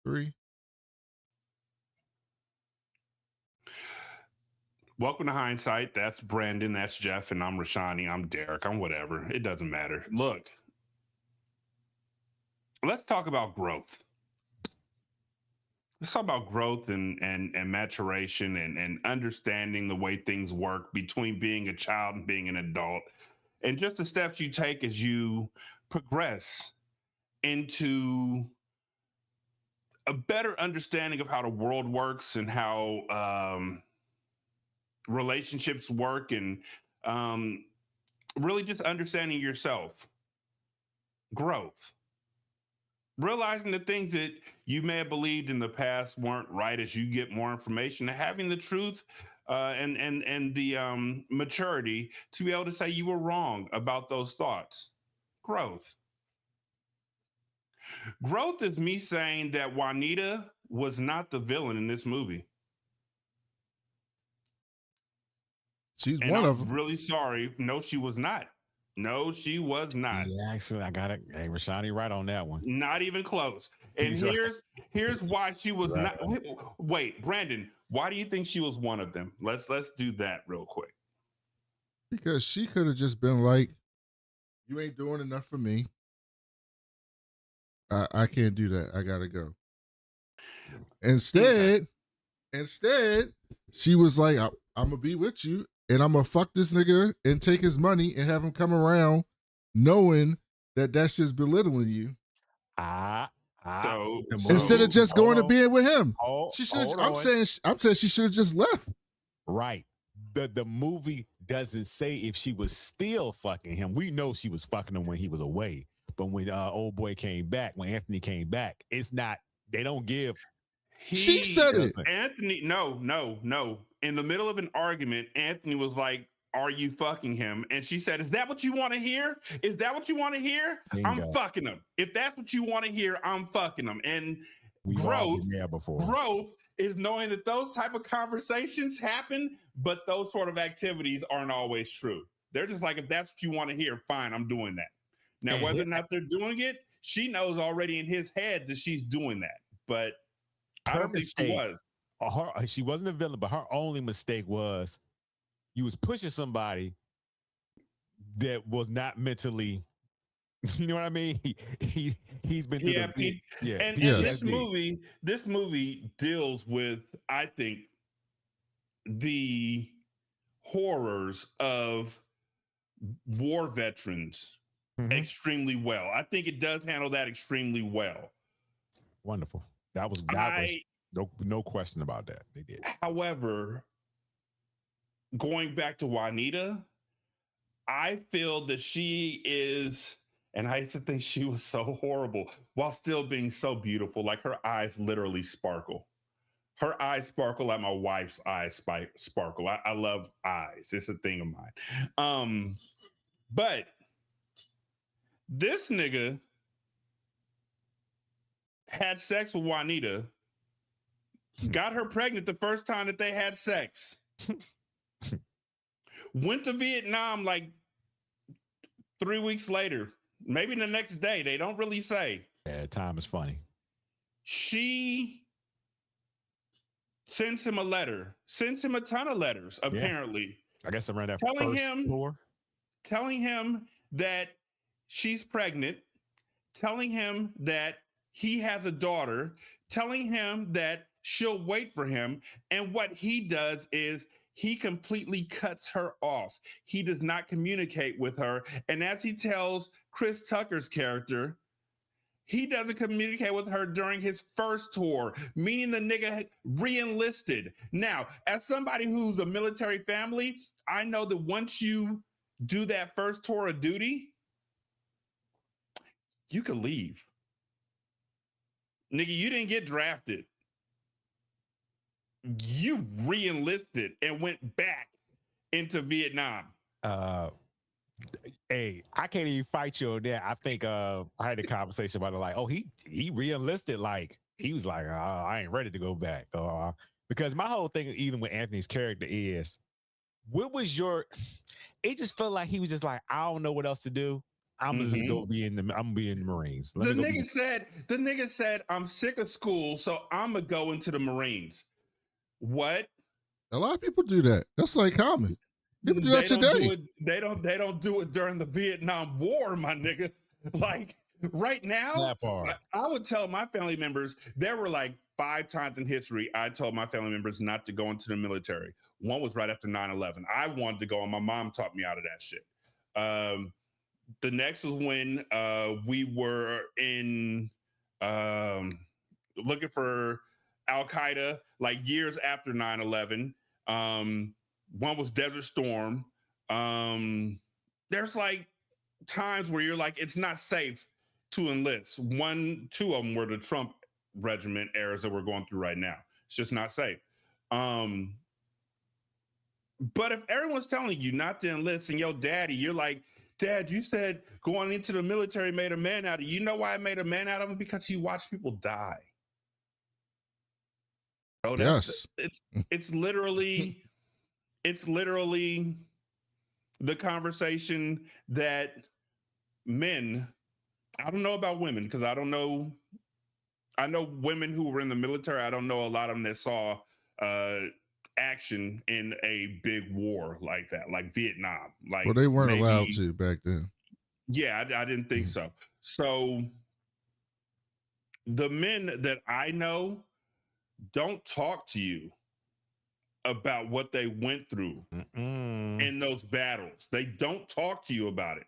3. Welcome to Hindsight. That's Brandon. That's Jeff. And I'm Rashani. I'm Derek. I'm whatever. It doesn't matter. Look, let's talk about growth. Let's talk about growth and maturation and understanding the way things work between being a child and being an adult, and just the steps you take as you progress into a better understanding of how the world works and how relationships work, and really just understanding yourself. Growth. Realizing the things that you may have believed in the past weren't right as you get more information, and having the truth and the maturity to be able to say you were wrong about those thoughts. Growth. Growth is me saying that Juanita was not the villain in this movie. She's And one I'm of them. really sorry. No, she was not. No, she was not. Yeah, actually, I got it. Hey, Rashani, right on that one. Not even close. And He's right. here's why she was Right. not. Wait, Brandon, why do you think she was one of them? Let's do that real quick. Because she could have just been like, "You ain't doing enough for me. I can't do that. I gotta go." Instead, she was like, I'm gonna be with you, and I'm gonna fuck this nigga and take his money and have him come around, knowing that that's just belittling you. Instead of just going to being with him, she should. I'm saying she should have just left. Right. The movie doesn't say if she was still fucking him. We know she was fucking him when he was away, but when old boy came back, when Anthony came back, it's not. They don't give. She said it. Anthony, no. In the middle of an argument, Anthony was like, "Are you fucking him?" And she said, "Is that what you want to hear? Is that what you want to hear? Bingo. I'm fucking him. If that's what you want to hear, I'm fucking him." And We've all been there before. Growth is knowing that those type of conversations happen, but those sort of activities aren't always true. They're just like, if that's what you want to hear, fine, I'm doing that. Now, And whether or not they're doing it, she knows already in his head that she's doing that. But I don't think she was. She wasn't a villain, but her only mistake was you was pushing somebody that was not mentally. You know what I mean? He's been through and this movie deals with, I think, the horrors of war veterans extremely well. I think it does handle that extremely well. Wonderful. That was no question about that. They did. However, going back to Juanita, I feel that she is, and I used to think she was so horrible while still being so beautiful. Like, her eyes literally sparkle. Her eyes sparkle like my wife's eyes sparkle. I love eyes. It's a thing of mine. But this nigga had sex with Juanita, got her pregnant the first time that they had sex, went to Vietnam like 3 weeks later, maybe the next day. They don't really say. Yeah, time is funny. She sends him a letter, sends him a ton of letters, apparently. I guess around that telling first him, tour. Telling him that she's pregnant, telling him that he has a daughter, telling him that she'll wait for him. And what he does is he completely cuts her off. He does not communicate with her. And as he tells Chris Tucker's character, he doesn't communicate with her during his first tour, meaning the nigga re-enlisted. Now, as somebody who's a military family, I know that once you do that first tour of duty, you can leave. Nigga, you didn't get drafted. You re-enlisted and went back into Vietnam. Hey, I can't even fight you on that. I think I had a conversation about it, like, oh, he re-enlisted, like he was like, I ain't ready to go back. Because my whole thing, even with Anthony's character, is what was your, it just felt like he was just like, I don't know what else to do. I'm gonna just go be in the. I'm gonna be in the Marines. The nigga said, I'm sick of school, so I'm gonna go into the Marines. What? A lot of people do that. That's like common. People do that today. They don't do it during the Vietnam War, my nigga. Like right now, I would tell my family members, there were like 5 times in history I told my family members not to go into the military. One was right after 9/11. I wanted to go, and my mom talked me out of that shit. The next was when we were in looking for Al Qaeda, like years after 9/11. One was Desert Storm. There's like times where you're like, it's not safe to enlist. 2 of them were the Trump regiment eras that we're going through right now. It's just not safe. But if everyone's telling you not to enlist and your daddy, you're like, Dad, you said going into the military made a man out of you. You know why it made a man out of him? Because he watched people die. Bro, yes. It's literally the conversation that men, I don't know about women, because I know women who were in the military. I don't know a lot of them that saw action in a big war like that, like Vietnam. Like, well, they weren't allowed to back then. Yeah, I didn't think so. So the men that I know don't talk to you about what they went through in those battles. They don't talk to you about it.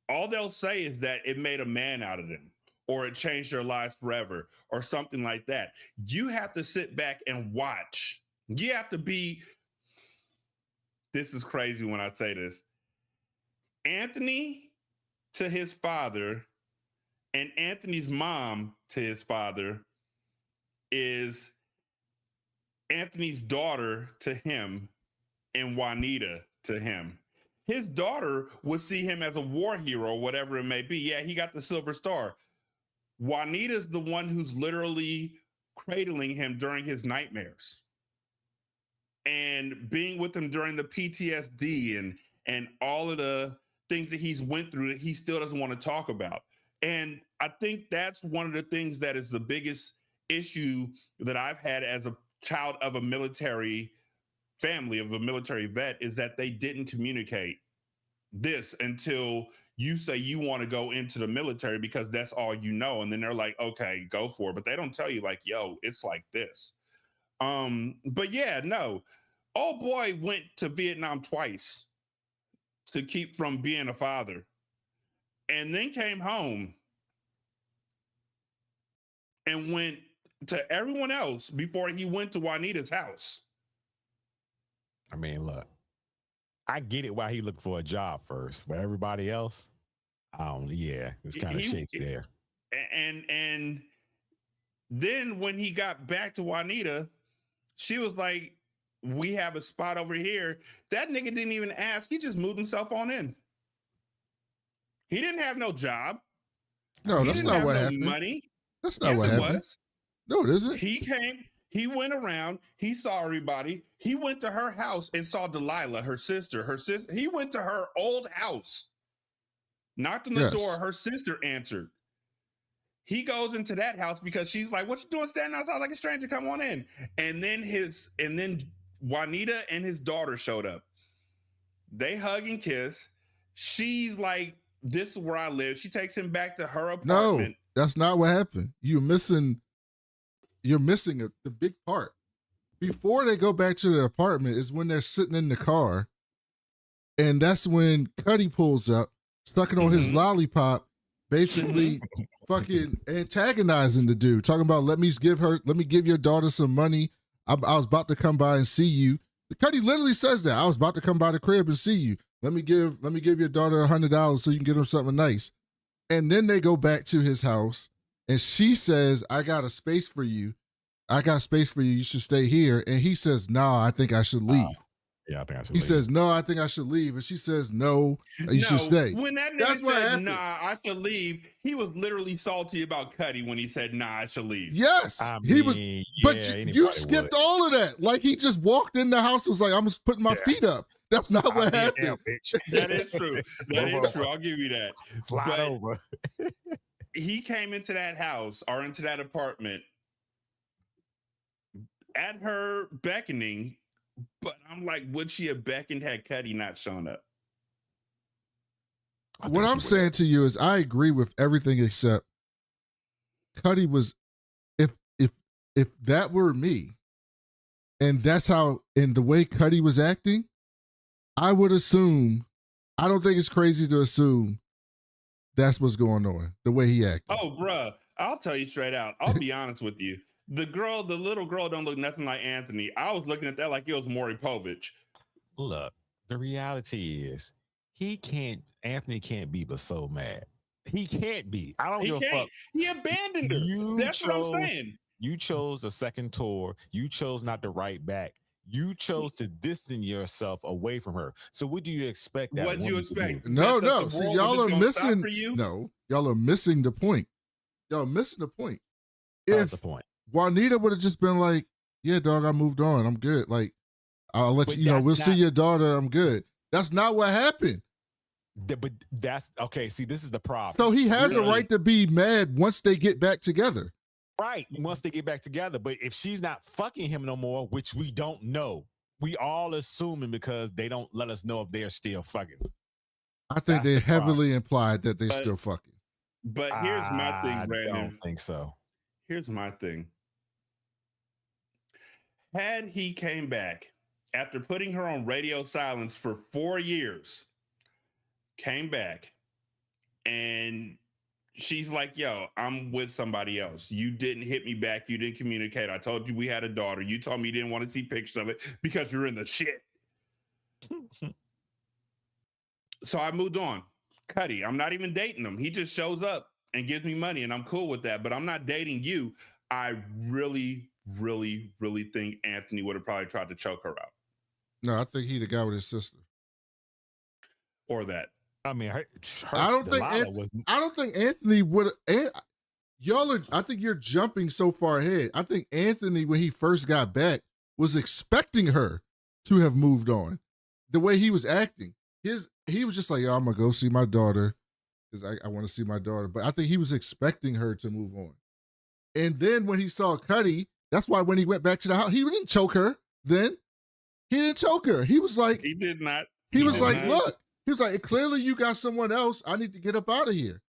All they'll say is that it made a man out of them, or it changed their lives forever, or something like that. You have to sit back and watch. You have to be, this is crazy when I say this, Anthony to his father and Anthony's mom to his father is Anthony's daughter to him and Juanita to him. His daughter would see him as a war hero, whatever it may be. Yeah, he got the Silver Star. Juanita's the one who's literally cradling him during his nightmares and being with him during the PTSD and all of the things that he's went through that he still doesn't want to talk about. And I think that's one of the things that is the biggest issue that I've had as a child of a military family, of a military vet, is that they didn't communicate this until you say you want to go into the military because that's all you know. And then they're like, okay, go for it. But they don't tell you like, yo, it's like this. But yeah, no. Old boy went to Vietnam twice to keep from being a father, and then came home and went to everyone else before he went to Juanita's house. I mean, look, I get it why he looked for a job first, but everybody else, it's kind of shaky there. And then when he got back to Juanita, she was like, we have a spot over here. That nigga didn't even ask. He just moved himself on in. He didn't have no job. No, that's not what happened. Money. That's not what happened. No, it isn't. He came, he went around, he saw everybody. He went to her house and saw Delilah, her sister. He went to her old house, knocked on the door. Her sister answered. He goes into that house because she's like, what you doing standing outside like a stranger? Come on in. And then Juanita and his daughter showed up. They hug and kiss. She's like, this is where I live. She takes him back to her apartment. No, that's not what happened. You're missing the big part. Before they go back to their apartment is when they're sitting in the car. And that's when Cuddy pulls up, sucking on his lollipop, basically fucking antagonizing the dude, talking about, let me give your daughter some money. I was about to come by and see you. Cuddy literally says that. I was about to come by the crib and see you. Let me give your daughter $100 so you can get her something nice. And then they go back to his house and she says, I got space for you. You should stay here. And he says, nah, I think I should leave. Yeah, I think I should leave. He says, no, I think I should leave. And she says, no, you should stay. When that nigga said, nah, I should leave, he was literally salty about Cuddy when he said, nah, I should leave. Yes, but you skipped all of that. Like, he just walked in the house and was like, I'm just putting my feet up. That's not I'll what be happened. there, bitch. That is true. That Move is true. over. I'll give you that. Slide But over. he came into that house or into that apartment at her beckoning, but I'm like, would she have beckoned had Cuddy not shown up? What I'm saying to you is I agree with everything except Cuddy was if that were me and that's how in the way Cuddy was acting, I would assume, I don't think it's crazy to assume that's what's going on, the way he acted. Oh, bruh, I'll tell you straight out. I'll be honest with you. The little girl don't look nothing like Anthony. I was looking at that like it was Maury Povich. Look, the reality is Anthony can't be but so mad. He can't be. I don't He give a can't. fuck. He abandoned her. That's what I'm saying. You chose a second tour. You chose not to write back. You chose to distance yourself away from her. So what do you expect that What do you woman to expect? do? No. See, y'all are missing. For you? No, y'all are missing the point. Y'all missing the point. That's the point. Juanita would have just been like, "Yeah, dog, I moved on. I'm good. Like, I'll let But you know. We'll see not- your daughter. I'm good." That's not what happened. But that's okay. See, this is the problem. So he has a Really? right to be mad once they get back together. Right. Once they get back together. But if she's not fucking him no more, which we don't know, we all assuming because they don't let us know if they're still fucking. I think That's they the heavily implied that they're But- still fucking. But here's my thing, I Brandon. don't think so. Here's my thing. Had he came back after putting her on radio silence for 4 years, came back, and she's like, yo, I'm with somebody else. You didn't hit me back. You didn't communicate. I told you we had a daughter. You told me you didn't want to see pictures of it because you're in the shit. So I moved on. Cuddy, I'm not even dating him. He just shows up and gives me money, and I'm cool with that. But I'm not dating you. I really, really, really think Anthony would have probably tried to choke her out. No, I think he the guy with his sister. Or that. I mean, I don't think I don't think Anthony would. Y'all are. I think you're jumping so far ahead. I think Anthony, when he first got back, was expecting her to have moved on. The way he was acting, he was just like, "Yo, I'm gonna go see my daughter because I want to see my daughter." But I think he was expecting her to move on. And then when he saw Cuddy, that's why when he went back to the house, he didn't choke her. Then he didn't choke her. He was like, He did not. he was like, not. look. He was like, clearly you got someone else. I need to get up out of here.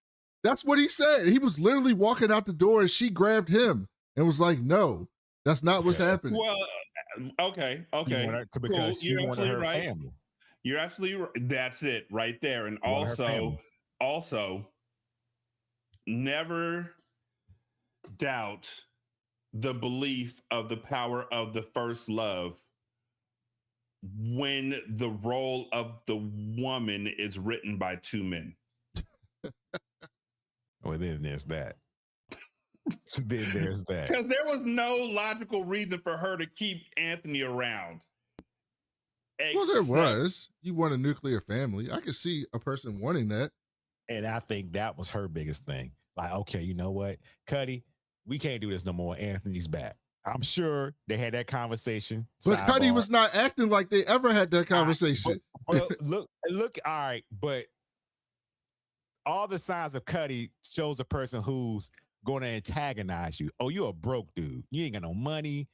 That's what he said. He was literally walking out the door and she grabbed him and was like, no, that's not what's happening. Well, okay. Because she You're wanted absolutely her right. family. You're absolutely right. That's it right there. And Wanted her family. also, never doubt the belief of the power of the first love when the role of the woman is written by two men. Well, then there's that. Then there's that. Because there was no logical reason for her to keep Anthony around. Well, there was. You want a nuclear family. I could see a person wanting that. And I think that was her biggest thing. Like, okay, you know what, Cuddy, we can't do this no more. Anthony's back. I'm sure they had that conversation. But Cuddy was not acting like they ever had that conversation. But look, all right, but all the signs of Cuddy shows a person who's going to antagonize you. Oh, you're a broke dude. You ain't got no money.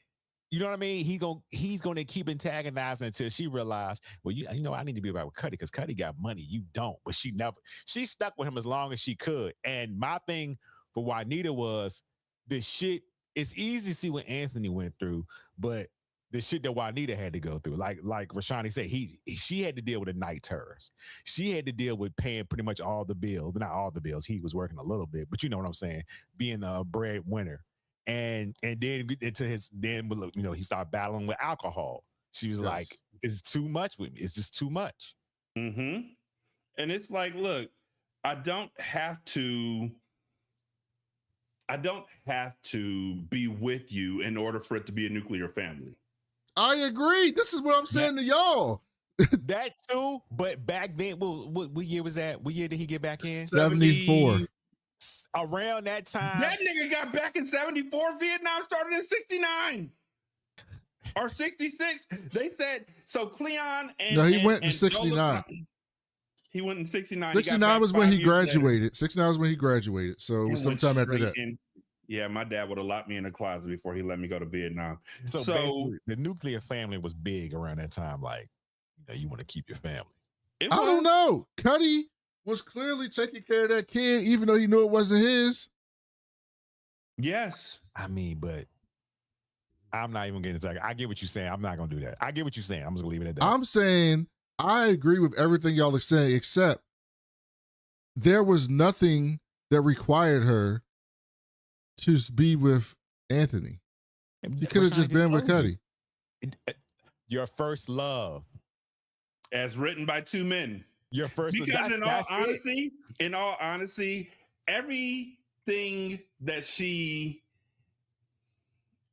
You know what I mean? He's going to keep antagonizing until she realized, well, you know, I need to be about with Cuddy because Cuddy got money. You don't. But she stuck with him as long as she could. And my thing for Juanita was the shit. It's easy to see what Anthony went through, but the shit that Juanita had to go through, like Rashani said, she had to deal with the night terrors. She had to deal with paying pretty much all the bills, but not all the bills. He was working a little bit, but you know what I'm saying, being a breadwinner. And then he started battling with alcohol. She was like, "It's too much with me. It's just too much." Mm-hmm. And it's like, look, I don't have to be with you in order for it to be a nuclear family. I agree. This is what I'm saying to y'all. That too, but back then, what year was that? What year did he get back in? 74. Around that time. That nigga got back in 74. Vietnam started in 69. or 66. They said so. Cleon and No, he and, went in and 69. He went in 69. 69 was when he 5 years later. graduated. 69 was when he graduated. So it was And went sometime after straight that. in. Yeah, my dad would have locked me in a closet before he let me go to Vietnam. So basically, the nuclear family was big around that time. Like, you want to keep your family. I don't know. Cuddy was clearly taking care of that kid, even though he knew it wasn't his. Yes. I mean, but I'm not even getting into. I get what you're saying. I'm not gonna do that. I get what you're saying. I'm just gonna leave it at that. I'm saying I agree with everything y'all are saying, except there was nothing that required her to be with Anthony. She could have just been with Cuddy. Your first love, as written by two men. Your first. Because in all honesty, everything that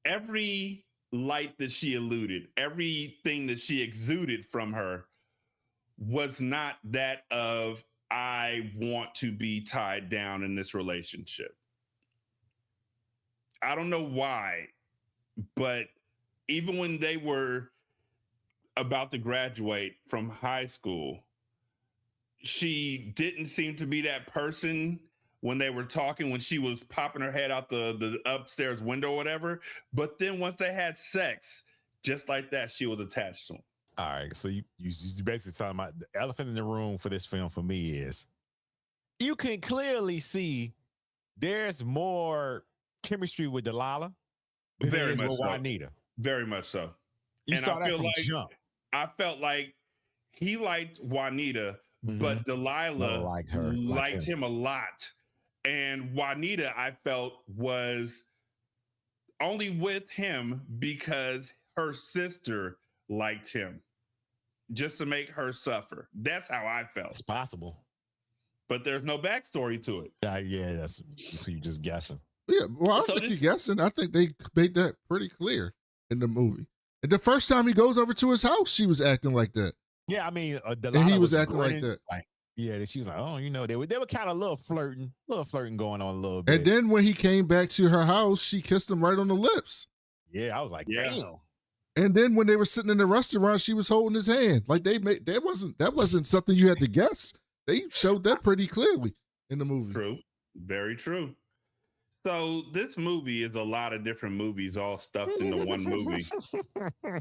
every light that she eluded, everything that she exuded from her was not that of, I want to be tied down in this relationship. I don't know why, but even when they were about to graduate from high school, she didn't seem to be that person when they were talking, when she was popping her head out the upstairs window or whatever. But then once they had sex, just like that, she was attached to him. All right, so you basically talking about the elephant in the room for this film for me is you can clearly see there's more chemistry with Delilah than there is with Juanita. Very much so. You saw that from jump. I felt like he liked Juanita, but Delilah liked him a lot. And Juanita, I felt, was only with him because her sister liked him, just to make her suffer. That's how I felt. It's possible. But there's no backstory to it. Yeah, that's so you're just guessing. Yeah, well, I don't think you're guessing. I think they made that pretty clear in the movie. And the first time he goes over to his house, she was acting like that. Yeah, I mean, and he was acting like that. Yeah, she was like, oh, they were kind of a little flirting going on a little bit. And then when he came back to her house, she kissed him right on the lips. Yeah, I was like, damn. And then when they were sitting in the restaurant, she was holding his hand. Like that wasn't something you had to guess. They showed that pretty clearly in the movie. True. Very true. So this movie is a lot of different movies all stuffed into one movie.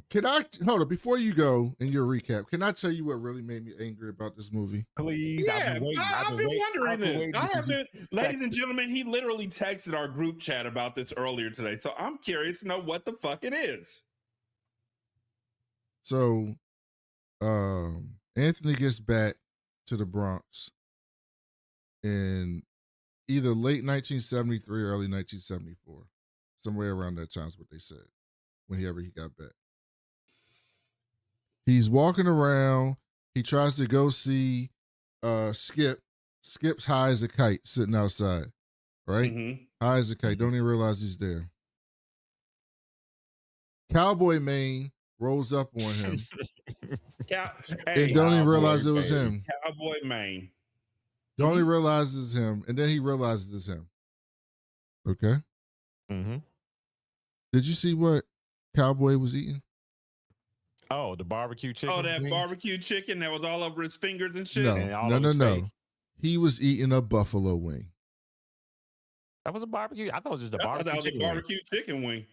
Can I hold on before you go in your recap? Can I tell you what really made me angry about this movie? Please, yeah, I've been wondering this. Ladies and gentlemen, he literally texted our group chat about this earlier today, so I'm curious to know what the fuck it is. So, Anthony gets back to the Bronx in either late 1973 or early 1974. Somewhere around that time is what they said, whenever he got back. He's walking around. He tries to go see Skip. Skip's high as a kite sitting outside, right? High as a kite. Don't even realize he's there. Cowboy Mane rolls up on him. And don't even realize it was him. Cowboy Mane. Don't even realize it's him, and then he realizes it's him. Okay. Did you see what Cowboy was eating? Oh, the barbecue chicken. Oh, that barbecue chicken that was all over his fingers and shit. No. He was eating a buffalo wing. That was a barbecue. I thought it was just a barbecue. That was a barbecue chicken wing.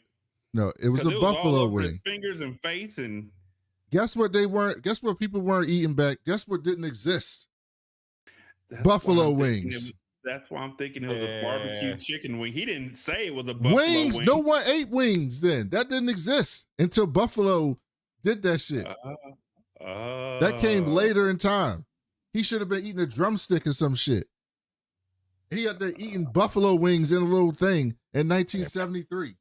No, it was a buffalo wing. His fingers and face and. Guess what they weren't? Guess what people weren't eating back? Guess what didn't exist? Buffalo wings. That's why I'm thinking it was a barbecue chicken wing. He didn't say it was a buffalo wings. wing. No one ate wings then. That didn't exist until Buffalo did that shit. That came later in time. He should have been eating a drumstick or some shit. He up there eating buffalo wings in a little thing in 1973.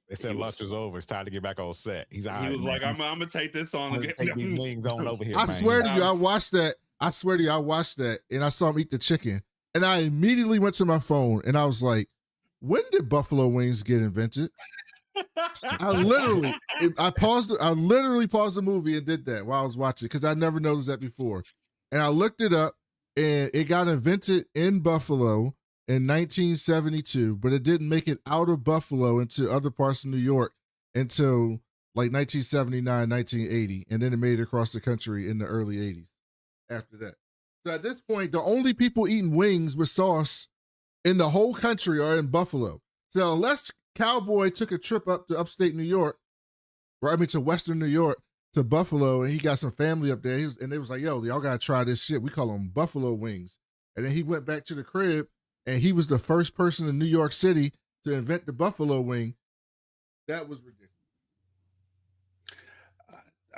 They said lunch is over. It's time to get back on set. He was like, I'm gonna take this on and take these wings on over here. I swear to you, I watched that. And I saw him eat the chicken. And I immediately went to my phone and I was like, when did buffalo wings get invented? I literally paused the movie and did that while I was watching because I never noticed that before. And I looked it up and it got invented in Buffalo in 1972, but it didn't make it out of Buffalo into other parts of New York until like 1979, 1980, and then it made it across the country in the early 80s after that. So at this point, the only people eating wings with sauce in the whole country are in Buffalo. So unless Cowboy took a trip up to upstate New York, or I mean to Western New York, to Buffalo, and he got some family up there, and they was like, yo, y'all gotta try this shit. We call them buffalo wings. And then he went back to the crib, and he was the first person in New York City to invent the buffalo wing. That was ridiculous.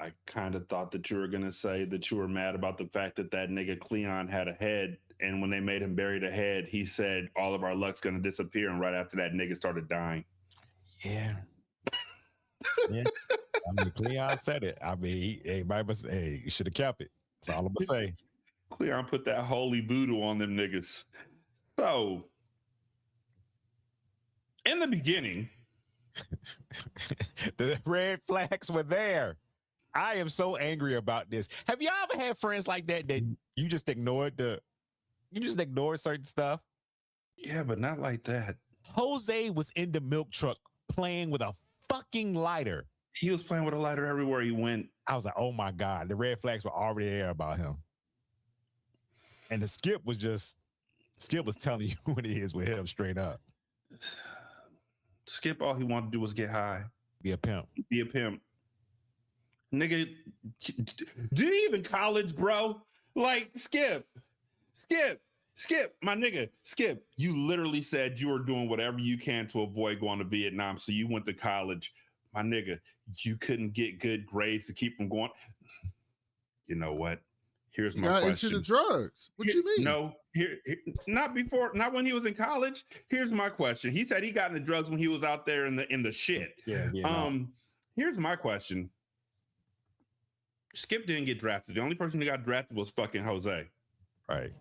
I kind of thought that you were going to say that you were mad about the fact that nigga Cleon had a head. And when they made him bury the head, he said, all of our luck's going to disappear. And right after that, nigga started dying. Yeah. Yeah. I mean, Cleon said it. I mean, everybody must say, hey, you should have kept it. That's all I'm going to say. Cleon put that holy voodoo on them niggas. So, in the beginning, the red flags were there. I am so angry about this. Have y'all ever had friends like that you just ignored certain stuff? Yeah, but not like that. Jose was in the milk truck playing with a fucking lighter. He was playing with a lighter everywhere he went. I was like, oh my God, the red flags were already there about him. And the Skip was telling you what it is with him straight up. Skip, all he wanted to do was get high. Be a pimp. Nigga, did he even college, bro? Like, Skip, my nigga, Skip, you literally said you were doing whatever you can to avoid going to Vietnam. So you went to college. My nigga, you couldn't get good grades to keep from going. You know what? Here's my question. Into the drugs. What you mean? No, not when he was in college. Here's my question. He said he got into drugs when he was out there in the shit. Yeah. Here's my question. Skip didn't get drafted. The only person who got drafted was fucking Jose. Right.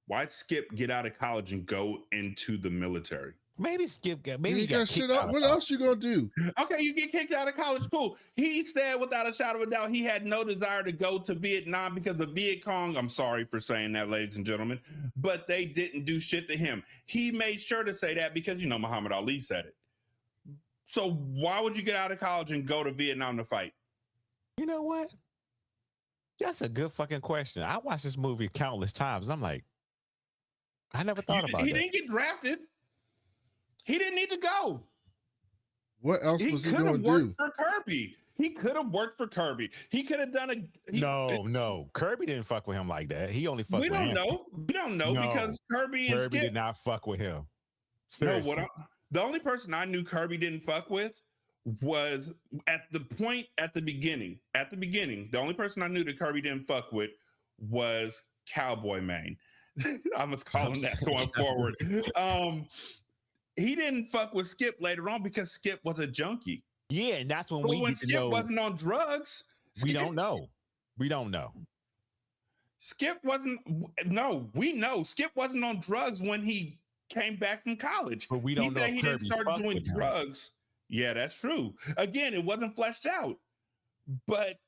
Why'd Skip get out of college and go into the military? Maybe Skip got shit up. What else you gonna do? Okay, you get kicked out of college, cool. He said without a shadow of a doubt he had no desire to go to Vietnam because the Viet Cong, I'm sorry for saying that, ladies and gentlemen, but they didn't do shit to him. He made sure to say that because, Muhammad Ali said it. So why would you get out of college and go to Vietnam to fight? You know what? That's a good fucking question. I watched this movie countless times. And I'm like, I never thought about it. He didn't get drafted. He didn't need to go. What else was he going to do? He could have worked for Kirby. He could have worked for Kirby. He could have done No. Kirby didn't fuck with him like that. He only fucked with him. We don't know because Kirby and Skip did not fuck with him. Seriously. No, the only person I knew Kirby didn't fuck with was at the beginning. The only person I knew that Kirby didn't fuck with was Cowboy Mane. I must call him that going forward. He didn't fuck with Skip later on because Skip was a junkie. Yeah, and that's when we get to know. Skip wasn't on drugs. We don't know. Skip wasn't. No, we know Skip wasn't on drugs when he came back from college. But we don't know. He didn't start doing drugs. Yeah, that's true. Again, it wasn't fleshed out, but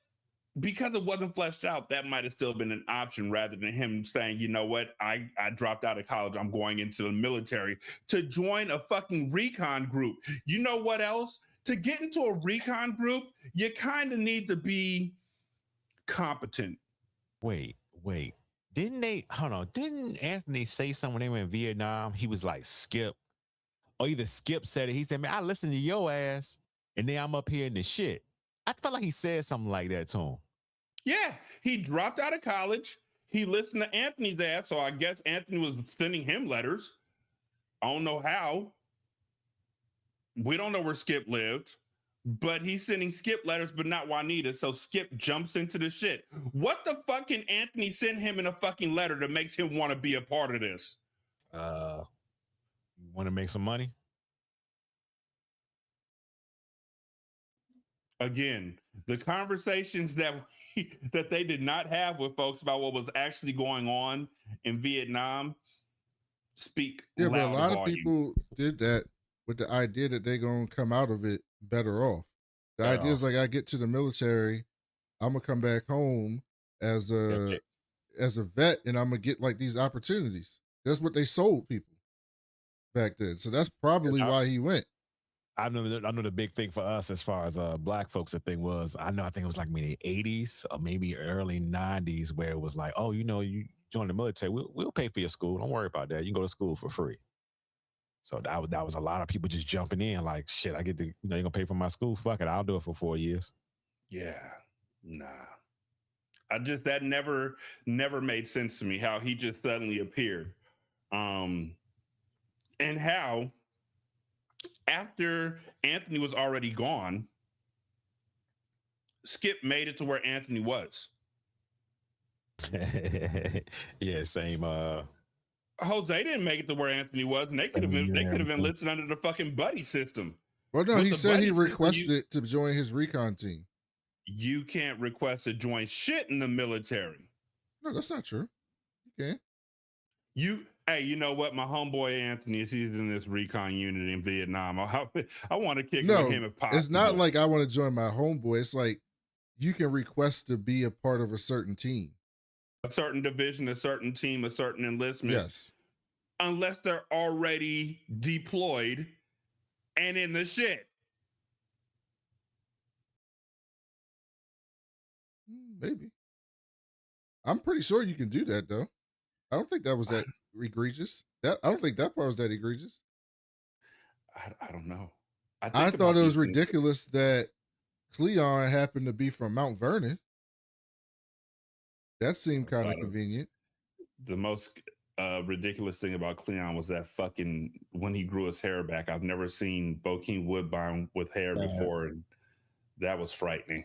because it wasn't fleshed out, that might have still been an option rather than him saying, you know what, I dropped out of college. I'm going into the military to join a fucking recon group. You know what else? To get into a recon group, you kind of need to be competent. Wait. Didn't Anthony say something when they were in Vietnam? He was like, Skip. Or either Skip said it. He said, man, I listened to your ass, and then I'm up here in the shit. I felt like he said something like that to him. Yeah, he dropped out of college. He listened to Anthony's ass, so I guess Anthony was sending him letters. I don't know how. We don't know where Skip lived, but he's sending Skip letters, but not Juanita, so Skip jumps into the shit. What the fuck can Anthony send him in a fucking letter that makes him want to be a part of this? Want to make some money? Again, the conversations that they did not have with folks about what was actually going on in Vietnam speak loud. But a lot volume. of people did that with the idea that they're going to come out of it better off. The idea is like, I get to the military, I'm going to come back home as a vet, and I'm going to get like these opportunities. That's what they sold people back then. So that's probably why he went. I know the big thing for us as far as black folks, the thing was, I think it was like maybe 80s or maybe early 90s where it was like, oh, you join the military, we'll pay for your school. Don't worry about that. You can go to school for free. So that was a lot of people just jumping in like, shit, I get to, you're going to pay for my school. Fuck it. I'll do it for 4 years. Yeah. Nah. That never made sense to me how he just suddenly appeared. And how after Anthony was already gone, Skip made it to where Anthony was. Yeah, same. Jose didn't make it to where Anthony was, and they could have been listed under the fucking buddy system. Well, no, he said he requested to join his recon team. You can't request to join shit in the military. No, that's not true. You can. Hey, you know what? My homeboy Anthony is in this recon unit in Vietnam. I want to kick with him if possible. It's not like I want to join my homeboy. It's like you can request to be a part of a certain team. A certain division, a certain team, a certain enlistment. Yes. Unless they're already deployed and in the shit. Maybe. I'm pretty sure you can do that, though. I don't think that was that egregious. I don't think that part was that egregious. I don't know. I thought it was ridiculous that Cleon happened to be from Mount Vernon. That seemed kind of convenient. The most ridiculous thing about Cleon was that fucking when he grew his hair back. I've never seen Bokeem Woodbine with hair before, and that was frightening.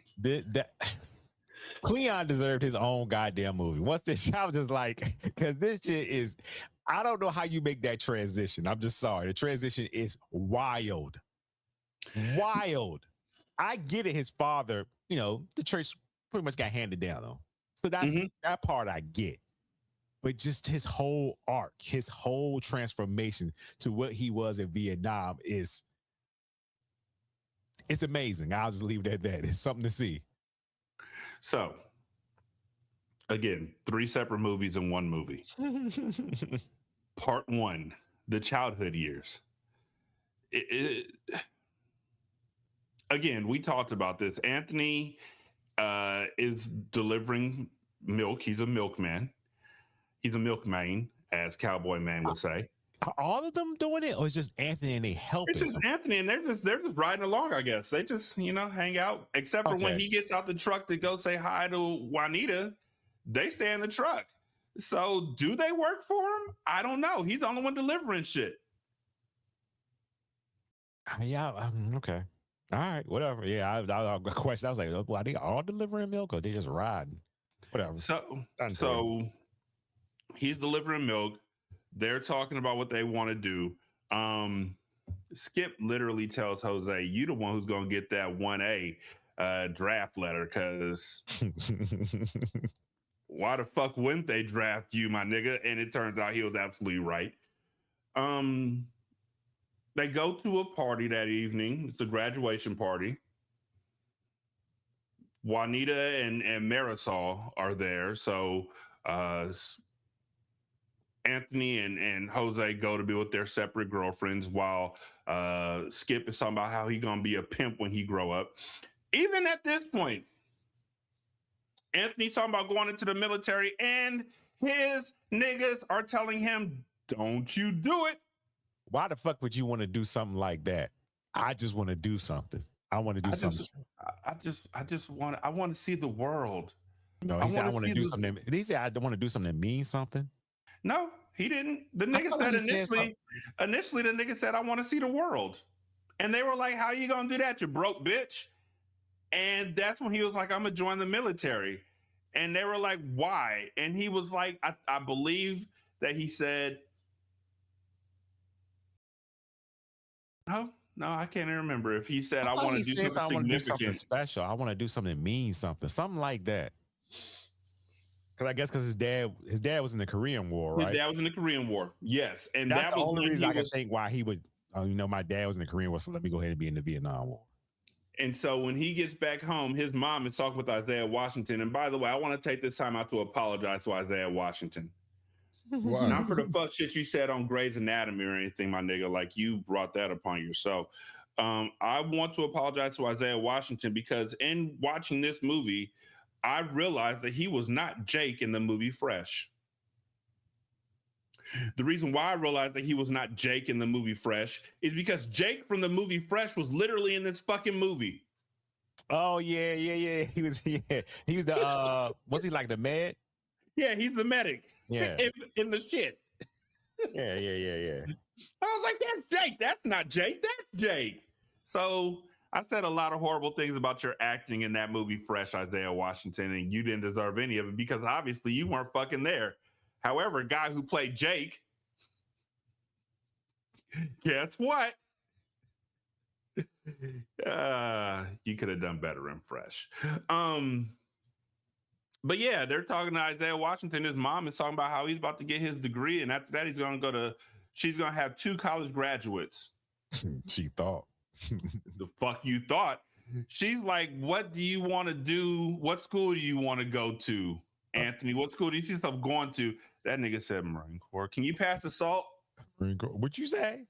Cleon deserved his own goddamn movie. Once this, I was just like, because this shit is, I don't know how you make that transition. I'm just sorry. The transition is wild. Wild. I get it. His father, the church pretty much got handed down on. So that's that part I get. But just his whole arc, his whole transformation to what he was in Vietnam it's amazing. I'll just leave it at that. It's something to see. So, again, 3 separate movies in one movie. Part 1, the childhood years. Again, we talked about this. Anthony is delivering milk. He's a milkman. He's a milkman, as Cowboy Man would say. Are all of them doing it, or is just Anthony and they helping? It's just Anthony, and they're just riding along. I guess they just hang out. Except for when he gets out the truck to go say hi to Juanita, they stay in the truck. So do they work for him? I don't know. He's the only one delivering shit. Yeah. Okay. All right. Whatever. Yeah. I question. I was like, well, are they all delivering milk, or they just riding? Whatever. So he's delivering milk. They're talking about what they want to do. Skip literally tells Jose, you the one who's going to get that 1A draft letter, because why the fuck wouldn't they draft you, my nigga? And it turns out he was absolutely right. They go to a party that evening. It's a graduation party. Juanita and Marisol are there. So Anthony and Jose go to be with their separate girlfriends, while Skip is talking about how he's going to be a pimp when he grow up. Even at this point, Anthony's talking about going into the military, and his niggas are telling him, don't you do it. Why the fuck would you want to do something like that? I just want to do something. I want to do something. I want to see the world. No, he said I want to do something. Did he say I want to do something that means something? No, he didn't. The nigga said initially the nigga said, I want to see the world. And they were like, how you going to do that, you broke bitch? And that's when he was like, I'm going to join the military. And they were like, why? And he was like, I believe that he said, no, I can't remember if he said, I want to do something significant. I want to do something special. I want to do something that means something like that. Because I guess his dad was in the Korean War, right? His dad was in the Korean War, yes. And that's the only reason I can think why he would, my dad was in the Korean War, so let me go ahead and be in the Vietnam War. And so when he gets back home, his mom is talking with Isaiah Washington. And by the way, I want to take this time out to apologize to Isaiah Washington. Wow. Not for the fuck shit you said on Grey's Anatomy or anything, my nigga. Like, you brought that upon yourself. I want to apologize to Isaiah Washington because in watching this movie, I realized that he was not Jake in the movie Fresh. The reason why I realized that he was not Jake in the movie Fresh is because Jake from the movie Fresh was literally in this fucking movie. Oh yeah. He was the was he like the med? Yeah, he's the medic. Yeah. in the shit. Yeah. I was like, that's Jake. That's not Jake. That's Jake. So I said a lot of horrible things about your acting in that movie Fresh, Isaiah Washington, and you didn't deserve any of it because obviously you weren't fucking there. However, a guy who played Jake, guess what? You could have done better in Fresh. But yeah, they're talking to Isaiah Washington. His mom is talking about how he's about to get his degree, and after that, she's gonna have 2 college graduates. She thought. The fuck you thought? She's like, what do you want to do? What school do you want to go to, Anthony? What school do you see yourself going to? That nigga said Marine Corps. Can you pass the salt? Marine Corps. What'd you say?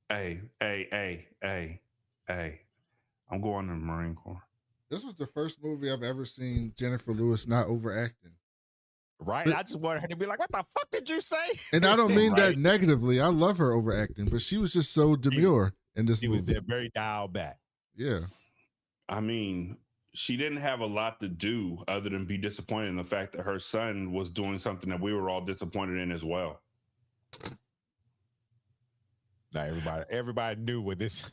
Hey. I'm going to the Marine Corps. This was the first movie I've ever seen Jennifer Lewis not overacting. Right. But, I just wanted her to be like, what the fuck did you say? And I don't mean Right. that negatively. I love her overacting, but she was just so demure in this She movie. was there very dialed back. Yeah. I mean, she didn't have a lot to do other than be disappointed in the fact that her son was doing something that we were all disappointed in as well. Now everybody knew where this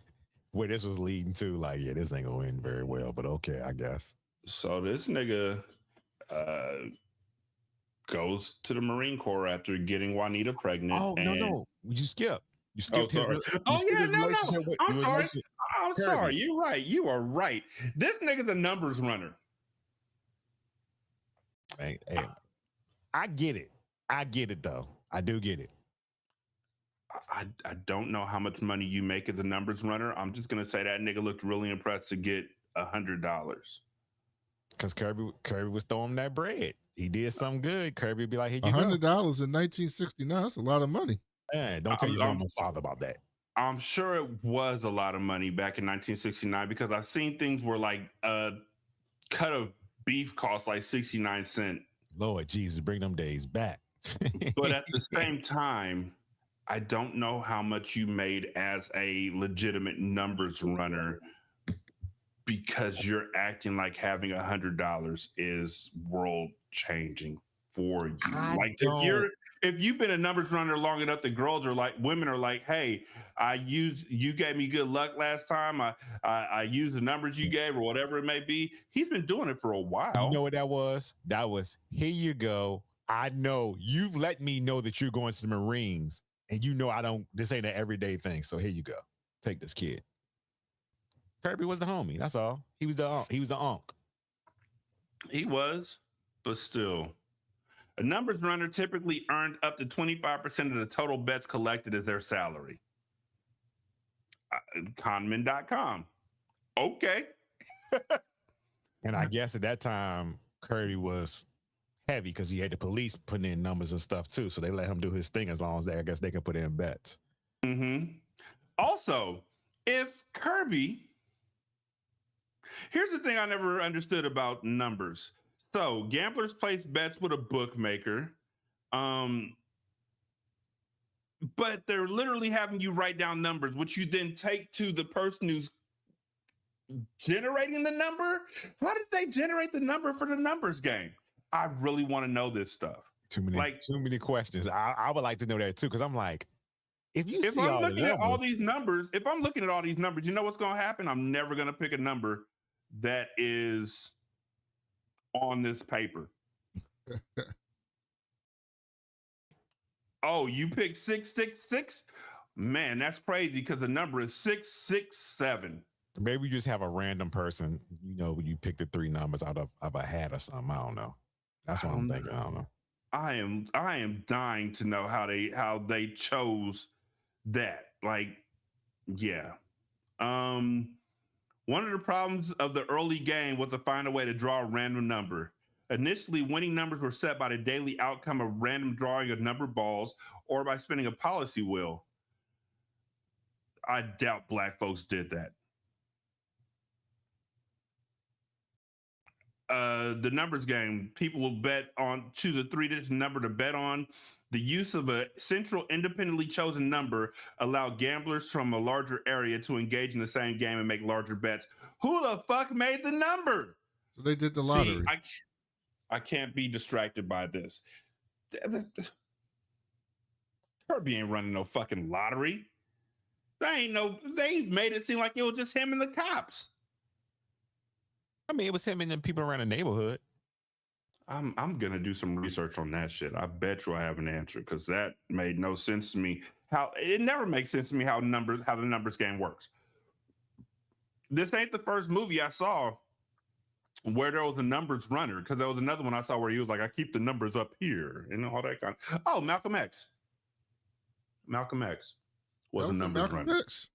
was leading to. Like, yeah, this ain't gonna end very well, but okay, I guess. So this nigga goes to the Marine Corps after getting Juanita pregnant. Oh, no. You skip. You Oh, skipped sorry. his I'm sorry. I'm sorry. You're right. You are right. This nigga's a numbers runner. Hey, I get it. I get it though. I do get it. I don't know how much money you make as a numbers runner. I'm just gonna say that nigga looked really impressed to get $100. Because Kirby was throwing that bread. He did something good. Kirby would be like, here you $100 in 1969. That's a lot of money. Man, don't tell your mom and father about that. I'm sure it was a lot of money back in 1969 because I've seen things where like a cut of beef cost like 69 cents. Lord Jesus, bring them days back. But at the same time, I don't know how much you made as a legitimate numbers runner because you're acting like having $100 is world changing for you. If you've been a numbers runner long enough, the girls are like, women are like, hey, you gave me good luck last time. I used the numbers you gave or whatever it may be. He's been doing it for a while. You know what that was? That was, here you go. I know you've let me know that you're going to the Marines and you know this ain't an everyday thing. So here you go. Take this kid. Kirby was the homie. That's all. He was the unc. He was, but still. A numbers runner typically earned up to 25% of the total bets collected as their salary. Conman.com. Okay. And I guess at that time, Kirby was heavy because he had the police putting in numbers and stuff too. So they let him do his thing as long as I guess they can put in bets. Mm-hmm. Also, if Kirby, here's the thing I never understood about numbers. So gamblers place bets with a bookmaker, but they're literally having you write down numbers, which you then take to the person who's generating the number. How did they generate the number for the numbers game? I really want to know this stuff. Too many questions. I would like to know that too, because I'm like, if I'm looking at all these numbers, you know what's going to happen? I'm never going to pick a number that is on this paper. Oh, you picked 666? Man, that's crazy because the number is 667. Maybe you just have a random person, you pick the 3 numbers out of a hat or something. I don't know. That's what I'm thinking. I don't know. I am dying to know how they chose that. Like, yeah. One of the problems of the early game was to find a way to draw a random number. Initially, winning numbers were set by the daily outcome of random drawing of number balls or by spinning a policy wheel. I doubt black folks did that. The numbers game, people will choose a 3-digit number to bet on. The use of a central independently chosen number allow gamblers from a larger area to engage in the same game and make larger bets. Who the fuck made the number? So they did the lottery. See, I can't be distracted by this. Kirby ain't running no fucking lottery. They made it seem like it was just him and the cops. I mean, it was him and the people around the neighborhood. I'm gonna do some research on that shit. I bet you I have an answer because that made no sense to me. It never makes sense to me how the numbers game works. This ain't the first movie I saw where there was a numbers runner, because there was another one I saw where he was like, I keep the numbers up here and all that kind of. Oh, Malcolm X. Malcolm X was a numbers runner. X?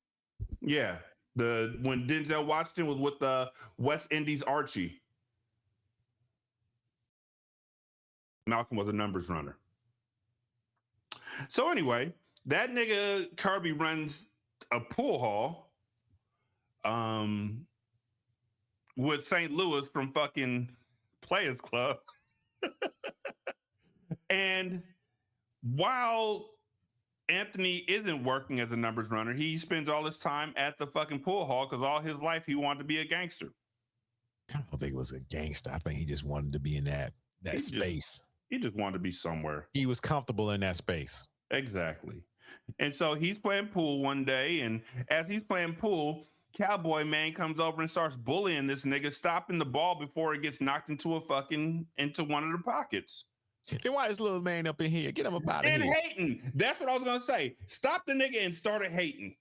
Yeah. When Denzel Washington was with the West Indies Archie. Malcolm was a numbers runner. So anyway, that nigga Kirby runs a pool hall with St. Louis from fucking Players Club. And while Anthony isn't working as a numbers runner, he spends all his time at the fucking pool hall because all his life he wanted to be a gangster. I don't think it was a gangster. I think he just wanted to be in that space. He just wanted to be somewhere. He was comfortable in that space. Exactly. And so he's playing pool one day, and as he's playing pool, Cowboy Man comes over and starts bullying this nigga, stopping the ball before it gets knocked into one of the pockets. Then why this little man up in here? Get him up out of here. And hating. That's what I was gonna say. Stop the nigga and started hating.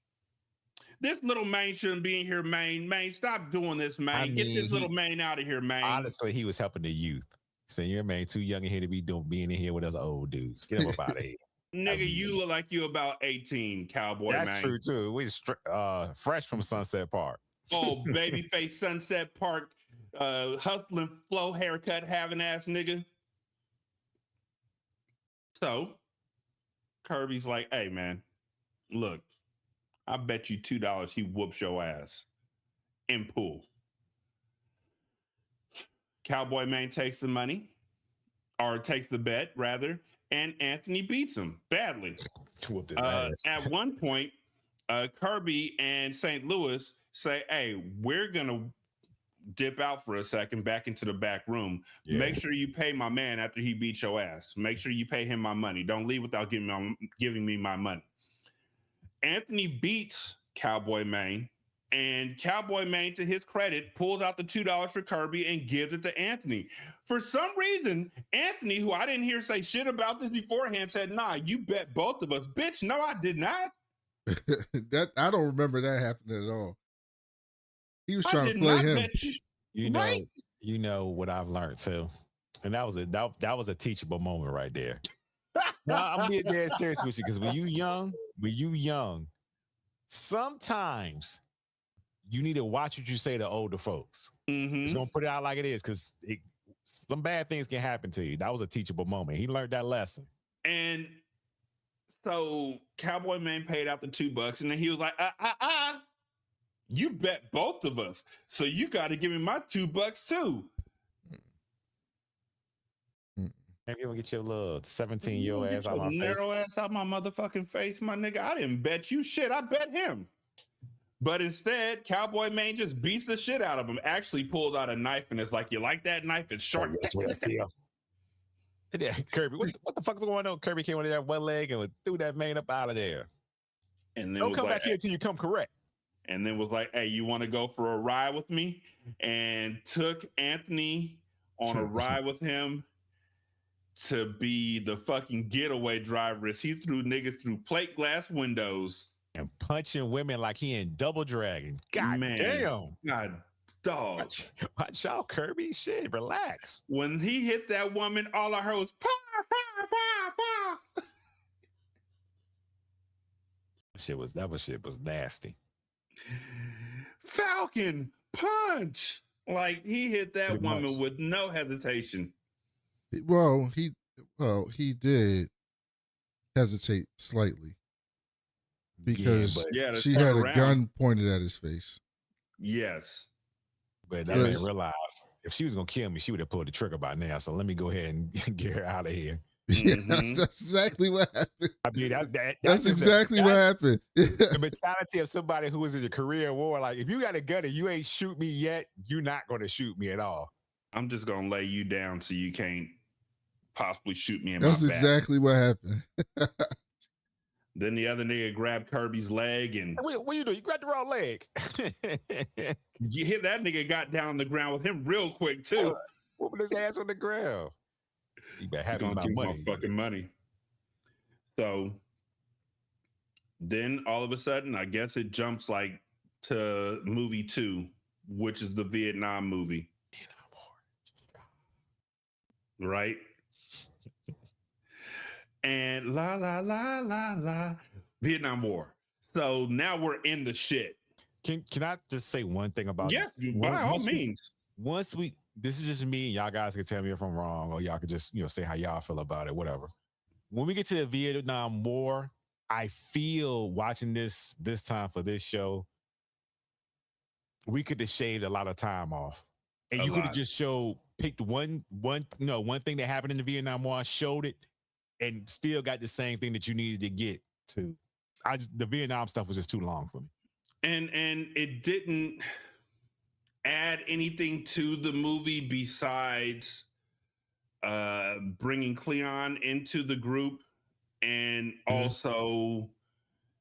This little man shouldn't be in here, man. Man, stop doing this, man. Get this little man out of here, man. Honestly, he was helping the youth. Saying, you're man too young in here to be being in here with us old dudes. Get him up out of here. Nigga, you look like you about 18, Cowboy Man. That's true too. We fresh from Sunset Park. Oh, babyface Sunset Park, hustling flow haircut having ass nigga. So Kirby's like, hey man, look, I bet you $2 he whoops your ass in pool. Cowboy Man takes the money, or takes the bet rather, and Anthony beats him badly. At one point, Kirby and St. Louis say, hey, we're gonna dip out for a second back into the back room. Yeah. Make sure you pay my man after he beats your ass. Make sure you pay him my money. Don't leave without giving me my money. Anthony beats Cowboy Man, and Cowboy Man, to his credit, pulls out the $2 for Kirby and gives it to Anthony. For some reason, Anthony, who I didn't hear say shit about this beforehand, said, nah, you bet both of us. Bitch, no, I did not. That I don't remember that happening at all. He was trying to play him. You know what I've learned too, and that was a teachable moment right there. Now I'm being dead serious with you, because when you young, sometimes you need to watch what you say to older folks. Mm-hmm. Just don't put it out like it is, because some bad things can happen to you. That was a teachable moment. He learned that lesson. And so Cowboy Man paid out the $2, and then he was like, you bet both of us, so you got to give me my $2 too. Maybe you'll get your little 17-year-old ass out my face. Narrow ass out my motherfucking face, my nigga. I didn't bet you shit. I bet him. But instead, Cowboy Man just beats the shit out of him. Actually pulls out a knife and it's like, you like that knife? It's sharp. Yeah, Kirby, what the fuck's going on? Kirby came with that one leg and threw that man up out of there. And then don't come back here until you come correct. And then was like, hey, you want to go for a ride with me? And took Anthony on a ride with him to be the fucking getaway driver as he threw niggas through plate glass windows. And punching women like he in Double Dragon. God damn. God, dog. Watch out, Kirby. Shit, relax. When he hit that woman, all I heard was, pa, pa, pa, pa. That shit was nasty. Falcon punch. Like, he hit that woman with no hesitation. Well, he did hesitate slightly. because Yeah, to she turn had a around. gun pointed at his face. Yes. But that man realized if she was gonna kill me, she would have pulled the trigger by now. So let me go ahead and get her out of here. Yeah, that's exactly what happened. I mean, that's exactly what happened. The mentality of somebody who was in a career war. Like, if you got a gun and you ain't shoot me yet, you're not going to shoot me at all. I'm just gonna lay you down so you can't possibly shoot me in That's my back. exactly what happened. Then the other nigga grabbed Kirby's leg and what you do? You grabbed the wrong leg. you hit that nigga got down on the ground with him real quick too. Whooping his ass on the ground. You better have my money. Fucking money. So then all of a sudden, I guess it jumps like to movie 2, which is the Vietnam movie. Right? And la la la la la Vietnam War. So now we're in the shit. Can I just say one thing about yes, by all means. This is just me, and y'all guys can tell me if I'm wrong, or y'all can just say how y'all feel about it, whatever. When we get to the Vietnam War, I feel watching this time for this show, we could have shaved a lot of time off. And you could have just picked one thing that happened in the Vietnam War, showed it, and still got the same thing that you needed to get to. The Vietnam stuff was just too long for me. And it didn't add anything to the movie besides bringing Cleon into the group, and also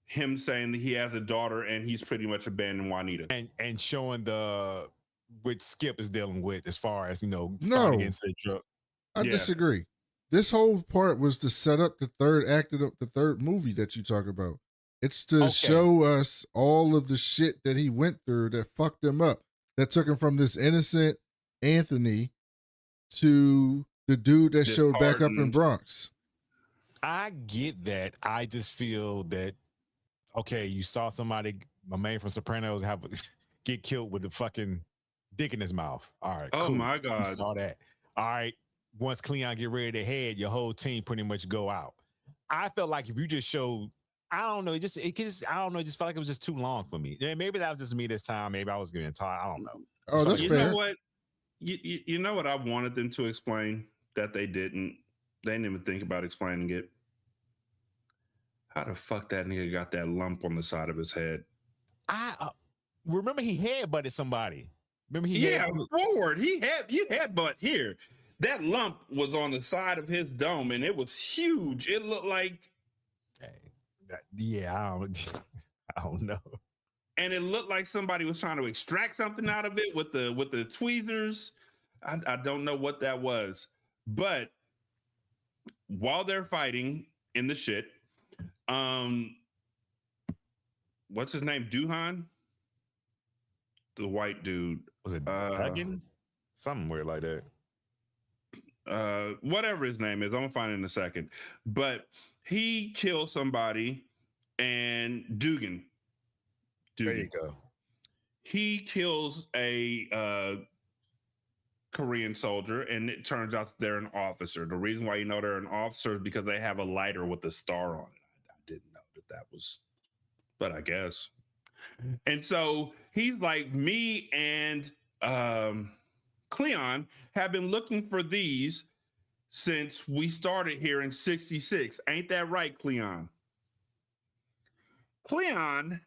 him saying that he has a daughter and he's pretty much abandoned Juanita. And showing what Skip is dealing with as far as, starting against the truck. I disagree. This whole part was to set up the third act of the third movie that you talk about. It's to show us all of the shit that he went through that fucked him up, that took him from this innocent Anthony to the dude that showed back up in Bronx. I get that. I just feel that, you saw somebody, my man from Sopranos, get killed with a fucking dick in his mouth. All right. Oh, cool. My God. You saw that. All right. Once Cleon get ready to head, your whole team pretty much go out. I felt like if you just showed, I don't know, it just felt like it was just too long for me. Yeah, maybe that was just me this time. Maybe I was getting tired. I don't know. Oh, that's fair. You know what? You know what I wanted them to explain that they didn't? They didn't even think about explaining it. How the fuck that nigga got that lump on the side of his head? I remember he headbutted somebody. Remember forward. You headbutt here. That lump was on the side of his dome, and it was huge. It looked like, I don't know. And it looked like somebody was trying to extract something out of it with the tweezers. I don't know what that was, but while they're fighting in the shit, what's his name? Duhan, the white dude. Was it Duggan? Something weird like that. Whatever his name is, I'm gonna find it in a second. But he kills somebody, and Dugan. There you go. He kills a Korean soldier, and it turns out that they're an officer. The reason why they're an officer is because they have a lighter with a star on it. I didn't know that was, but I guess. And so he's like, me and Cleon have been looking for these since we started here in 66. Ain't that right, Cleon? Cleon,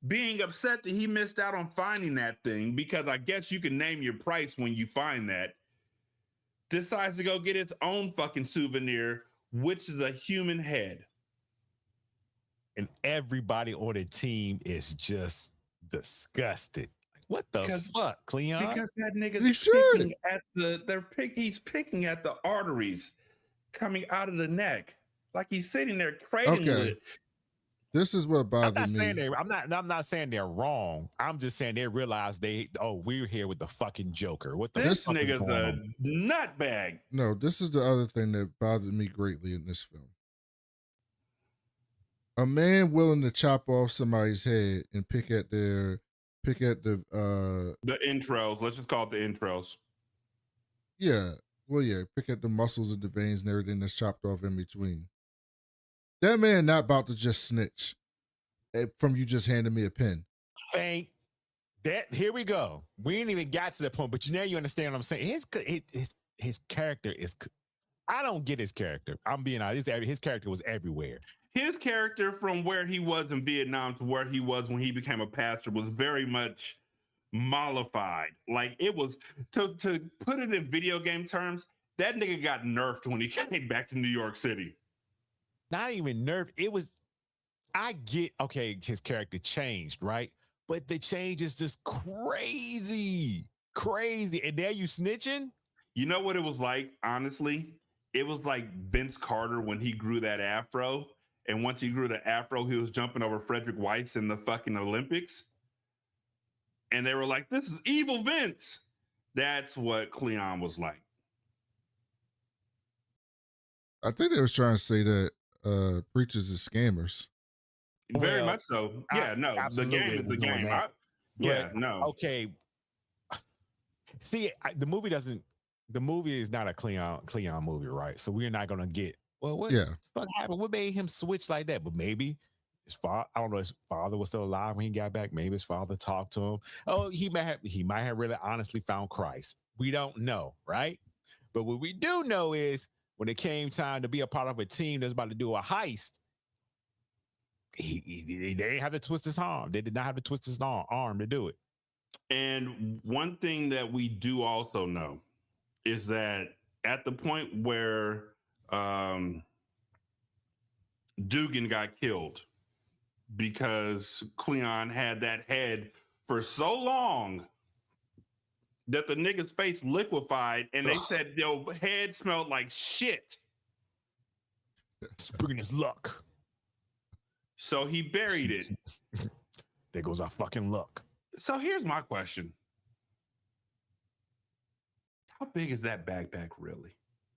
being upset that he missed out on finding that thing, because I guess you can name your price when you find that, decides to go get his own fucking souvenir, which is a human head. And everybody on the team is just disgusted. What the fuck, Cleon? Because that nigga's picking at he's picking at the arteries coming out of the neck. Like he's sitting there cradling it. This is what bothered me. I'm not saying they're wrong. I'm just saying they realize we're here with the fucking Joker. What the this nigga's a nutbag. No, this is the other thing that bothered me greatly in this film. A man willing to chop off somebody's head and pick at the entrails. Let's just call it the entrails. Yeah. Well, yeah, pick at the muscles and the veins and everything that's chopped off in between. That man not about to just snitch. from you just handing me a pen. Thank that. Here we go. We ain't even got to that point, but now you understand what I'm saying. His character is. I don't get his character. I'm being honest. His character was everywhere. His character from where he was in Vietnam to where he was when he became a pastor was very much mollified. Like it was to put it in video game terms, that nigga got nerfed when he came back to New York City. Not even nerfed. It was, I get, okay, his character changed, right? But the change is just crazy. Crazy. And there you snitching? You know what it was like, honestly? It was like Vince Carter when he grew that afro. And once he grew the afro, he was jumping over Frederick Weiss in the fucking Olympics. And they were like, this is evil Vince. That's what Cleon was like. I think they was trying to say that preachers is scammers. Very much so. Yeah, no, the game is the game. Okay. See, the movie is not a Cleon movie, right? So we're not going to get, well, what fuck happened? What made him switch like that? But maybe his father, I don't know, his father was still alive when he got back. Maybe his father talked to him. Oh, he might have really honestly found Christ. We don't know, right? But what we do know is when it came time to be a part of a team that's about to do a heist, they didn't have to twist his arm. They did not have to twist his arm to do it. And one thing that we do also know is that at the point where Dugan got killed because Cleon had that head for so long that the nigga's face liquefied and they said your head smelled like shit. It's bringing his luck. So he buried it. There goes our fucking luck. So here's my question. How big is that backpack really?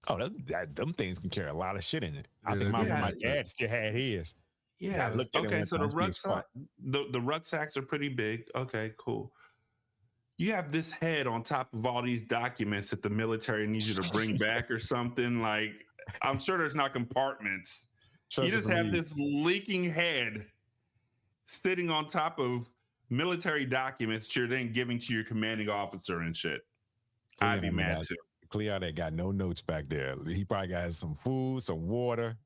Oh, them things can carry a lot of shit in it. I think my dad still had his. Yeah. Okay, so the rucksacks are pretty big. Okay, cool. You have this head on top of all these documents that the military needs you to bring back or something. Like, I'm sure there's not compartments. You just have this leaking head sitting on top of military documents that you're then giving to your commanding officer and shit. I'd be mad too. Cleon ain't got no notes back there. He probably got some food, some water,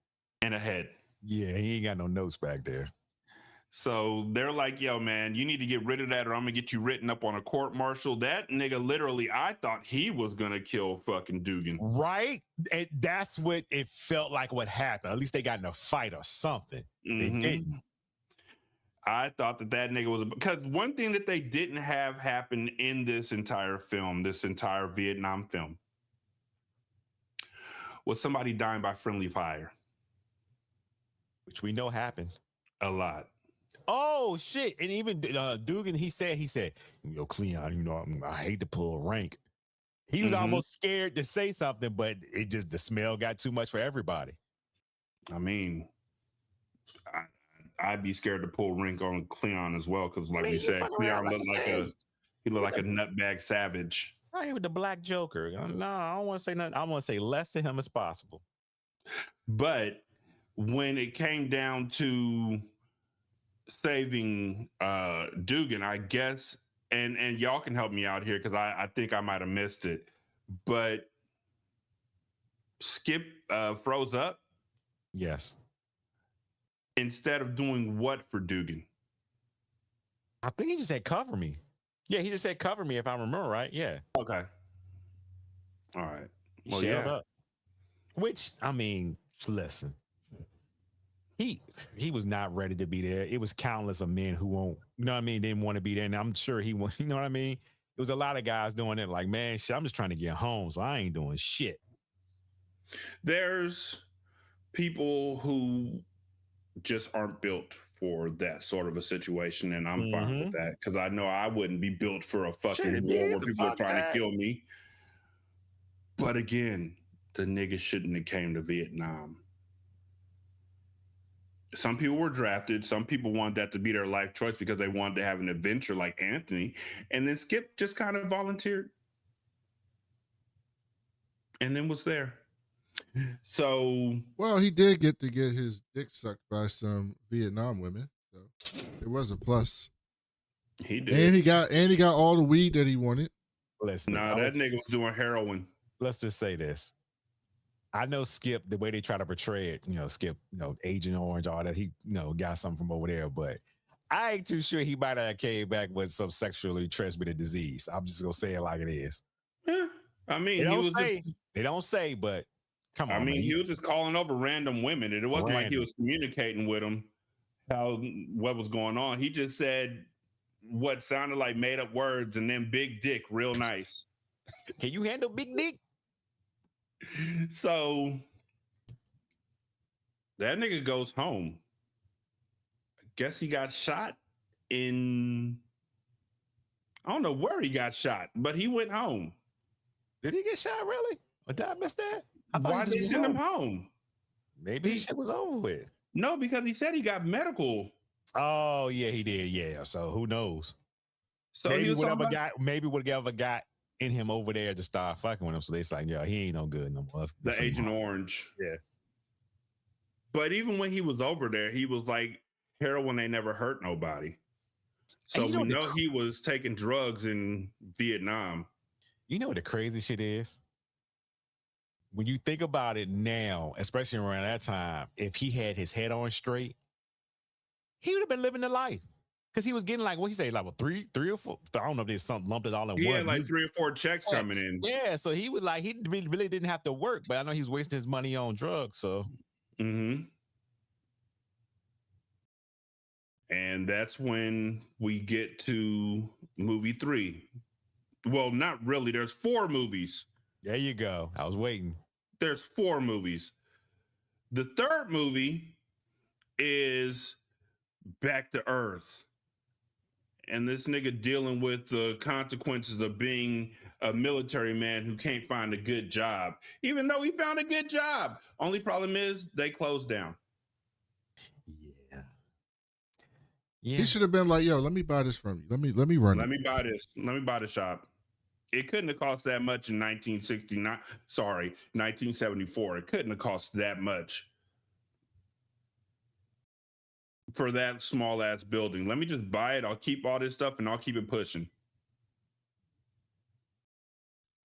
and a head. Yeah, he ain't got no notes back there. So they're like, yo, man, you need to get rid of that or I'm going to get you written up on a court martial. That nigga literally, I thought he was going to kill fucking Dugan. Right? And that's what it felt like what happened. At least they got in a fight or something. Mm-hmm. They didn't. I thought that nigga was, because one thing that they didn't have happen in this entire film, this entire Vietnam film, was somebody dying by friendly fire. Which we know happened. A lot. Oh shit! And even Dugan, he said, yo, Cleon, you know, I hate to pull rank. He was almost scared to say something, but the smell got too much for everybody. I mean, I'd be scared to pull rank on Cleon as well, because like we said, Cleon looked like a nutbag savage. I hate with the black Joker. No, I don't want to say nothing. I want to say less to him as possible. But when it came down to saving Dugan, I guess, and y'all can help me out here because I think I might have missed it, but Skip froze up. Yes. Instead of doing what for Dugan? I think he just said cover me. Yeah, he just said cover me if I remember right. Yeah. Okay. All right. Well, shelled up. Which, I mean, listen. He was not ready to be there. It was countless of men who won't, you know what I mean, didn't want to be there. And I'm sure he won't, you know what I mean? It was a lot of guys doing it like, man, shit, I'm just trying to get home, so I ain't doing shit. There's people who just aren't built for that sort of a situation, and I'm fine with that because I know I wouldn't be built for a fucking war where people are trying to kill me. But again, the nigga shouldn't have came to Vietnam. Some people were drafted. Some people wanted that to be their life choice because they wanted to have an adventure like Anthony. And then Skip just kind of volunteered and then was there. So, well, he did get his dick sucked by some Vietnam women. So it was a plus. He did. And he got all the weed that he wanted. Listen, Nah, that nigga was doing heroin. Let's just say this. I know Skip, the way they try to portray it, Skip, Agent Orange, all that, he, got something from over there, but I ain't too sure he might have came back with some sexually transmitted disease. I'm just gonna say it like it is. Yeah. I mean, they don't say, but come on. I mean, man. he was just calling over random women, and it wasn't like he was communicating with them what was going on. He just said what sounded like made up words and then big dick, real nice. Can you handle big dick? So that nigga goes home. I guess he got shot in, I don't know where he got shot, but he went home. Did he get shot really? Or did I miss that? Why did they send him home? Maybe his shit was over with. No, because he said he got medical. Oh yeah, he did. Yeah. So who knows? So maybe whatever got in him over there to start fucking with him. So they like, yeah, he ain't no good no more. The Agent Orange. Yeah. But even when he was over there, he was like, heroin ain't never hurt nobody. So we know he was taking drugs in Vietnam. You know what the crazy shit is? When you think about it now, especially around that time, if he had his head on straight, he would have been living the life. Because he was getting like, what he say, like three or four, I don't know if there's something lumped it all in one. He had like 3 or 4 checks coming in. Yeah, so he was like, he really didn't have to work, but I know he's wasting his money on drugs, so. Mm-hmm. And that's when we get to movie 3. Well, not really. There's 4 movies. There you go. I was waiting. There's 4 movies. The third movie is Back to Earth. And this nigga dealing with the consequences of being a military man who can't find a good job, even though he found a good job. Only problem is they closed down. Yeah. He should have been like, yo, let me buy this from you. Let me run it. Let me buy this. Let me buy the shop. It couldn't have cost that much in 1974. It couldn't have cost that much for that small ass building. Let me just buy it. I'll keep all this stuff and I'll keep it pushing.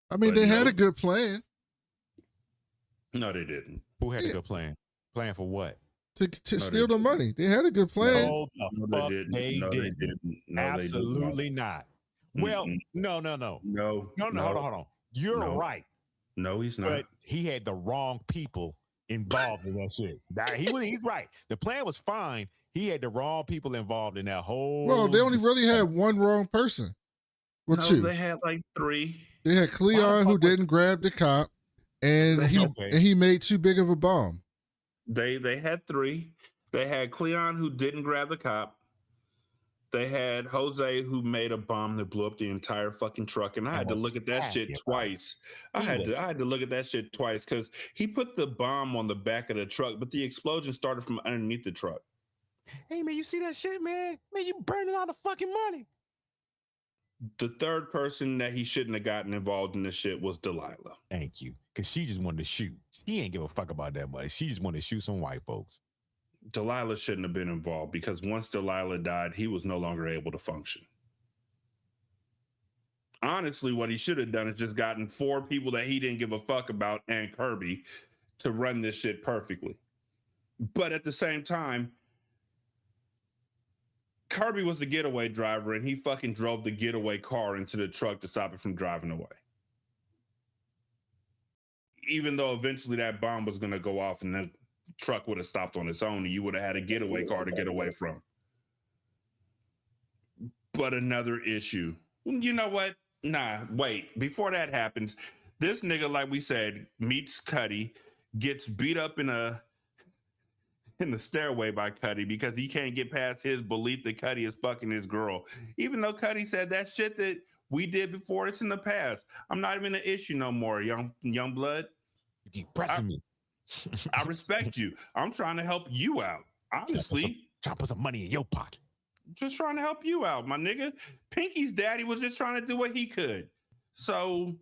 I mean, they had a good plan. No, they didn't. Who had a good plan? Plan for what? To steal the money. They had a good plan. No, they didn't. Absolutely not. Well, no. Hold on. You're right. No, he's not. But he had the wrong people involved in that shit. He's right. The plan was fine. He had the wrong people involved in that whole. Well, they only really had one wrong person. Well, no, 2. They had like 3. They had Cleon who didn't grab the cop, and he made too big of a bomb. They had 3. They had Cleon who didn't grab the cop. They had Jose who made a bomb that blew up the entire fucking truck, and I had to look at that shit twice. I had to look at that shit twice because he put the bomb on the back of the truck, but the explosion started from underneath the truck. Hey man, you see that shit, man? Man, you burning all the fucking money. The third person that he shouldn't have gotten involved in this shit was Delilah. Thank you, because she just wanted to shoot. She ain't give a fuck about that money. She just wanted to shoot some white folks. Delilah shouldn't have been involved because once Delilah died, he was no longer able to function. Honestly, what he should have done is just gotten 4 people that he didn't give a fuck about and Kirby to run this shit perfectly. But at the same time, Kirby was the getaway driver and he fucking drove the getaway car into the truck to stop it from driving away. Even though eventually that bomb was going to go off and the truck would have stopped on its own and you would have had a getaway car to get away from. But another issue. You know what? Nah, wait. Before that happens, this nigga, like we said, meets Cuddy, gets beat up in the stairway by Cuddy because he can't get past his belief that Cuddy is fucking his girl. Even though Cuddy said that shit that we did before, it's in the past. I'm not even an issue no more, young blood. You pressing me. I respect you. I'm trying to help you out. Honestly. Trying to put some money in your pocket. Just trying to help you out, my nigga. Pinky's daddy was just trying to do what he could. So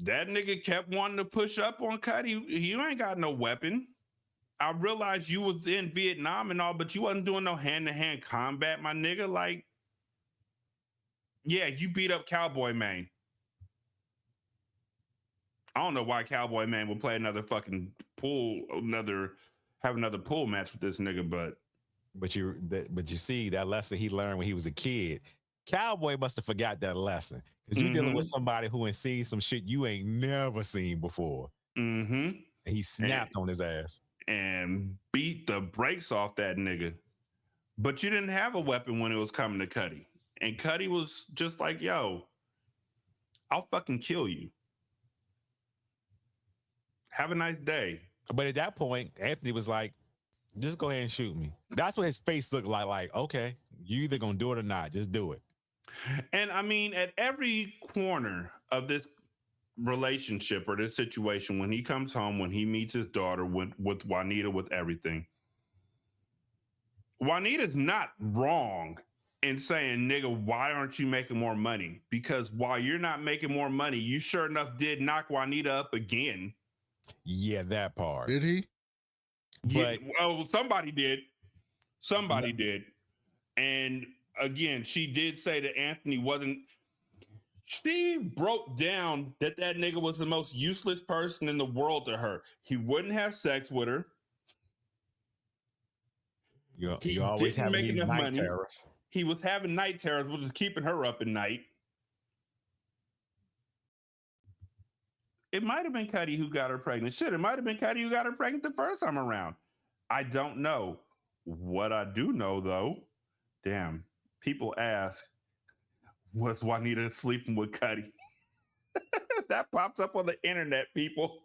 that nigga kept wanting to push up on Cuddy. He ain't got no weapon. I realized you was in Vietnam and all, but you wasn't doing no hand-to-hand combat, my nigga. Like, yeah, you beat up Cowboy Man. I don't know why Cowboy Man would play another fucking have another pool match with this nigga, but you see that lesson he learned when he was a kid. Cowboy must have forgot that lesson because you're dealing with somebody who ain't seen some shit you ain't never seen before. And he snapped on his ass and beat the brakes off that nigga. But you didn't have a weapon when it was coming to Cuddy. And Cuddy was just like, yo, I'll fucking kill you. Have a nice day. But at that point, Anthony was like, just go ahead and shoot me. That's what his face looked like. Like, okay, you either gonna do it or not. Just do it. And I mean, at every corner of this relationship or this situation, when he comes home, when he meets his daughter with Juanita, with everything, Juanita's not wrong in saying, nigga, why aren't you making more money? Because while you're not making more money, you sure enough did knock Juanita up again. Yeah, that part. Did he? But well, somebody did. Somebody did. And again, she did say that Anthony wasn't. She broke down that nigga was the most useless person in the world to her. He wouldn't have sex with her. You always have these night terrors. He was having night terrors, which is keeping her up at night. It might have been Cuddy who got her pregnant. Shit, it might have been Cuddy who got her pregnant the first time around. I don't know. What I do know, though, damn, people ask, was Juanita sleeping with Cuddy? That pops up on the internet, people.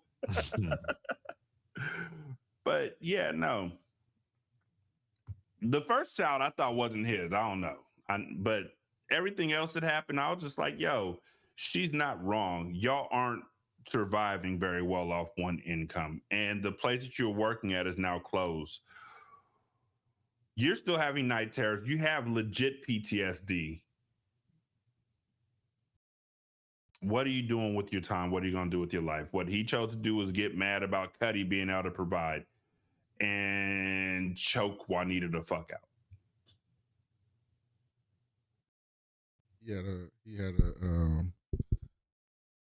But yeah, no. The first child I thought wasn't his. I don't know. But everything else that happened, I was just like, yo, she's not wrong. Y'all aren't surviving very well off one income. And the place that you're working at is now closed. You're still having night terrors. You have legit PTSD. What are you doing with your time? What are you going to do with your life? What he chose to do was get mad about Cuddy being able to provide and choke Juanita the fuck out.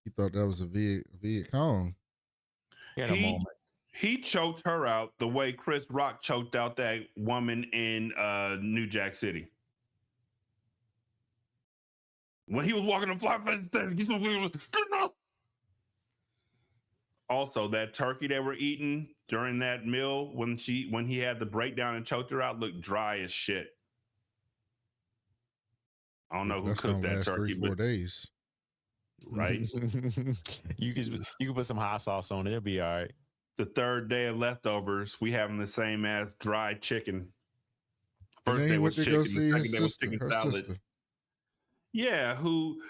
He thought that was a Viet Cong. He choked her out the way Chris Rock choked out that woman in New Jack City. When he was walking the fly also, that turkey they were eating during that meal when he had the breakdown and choked her out looked dry as shit. I don't know who cooked that turkey, 3-4 days. Right? You can put some hot sauce on it. It'll be all right. The third day of leftovers, we having the same ass dry chicken. First day was chicken. The second day was chicken salad. Sister. Yeah, who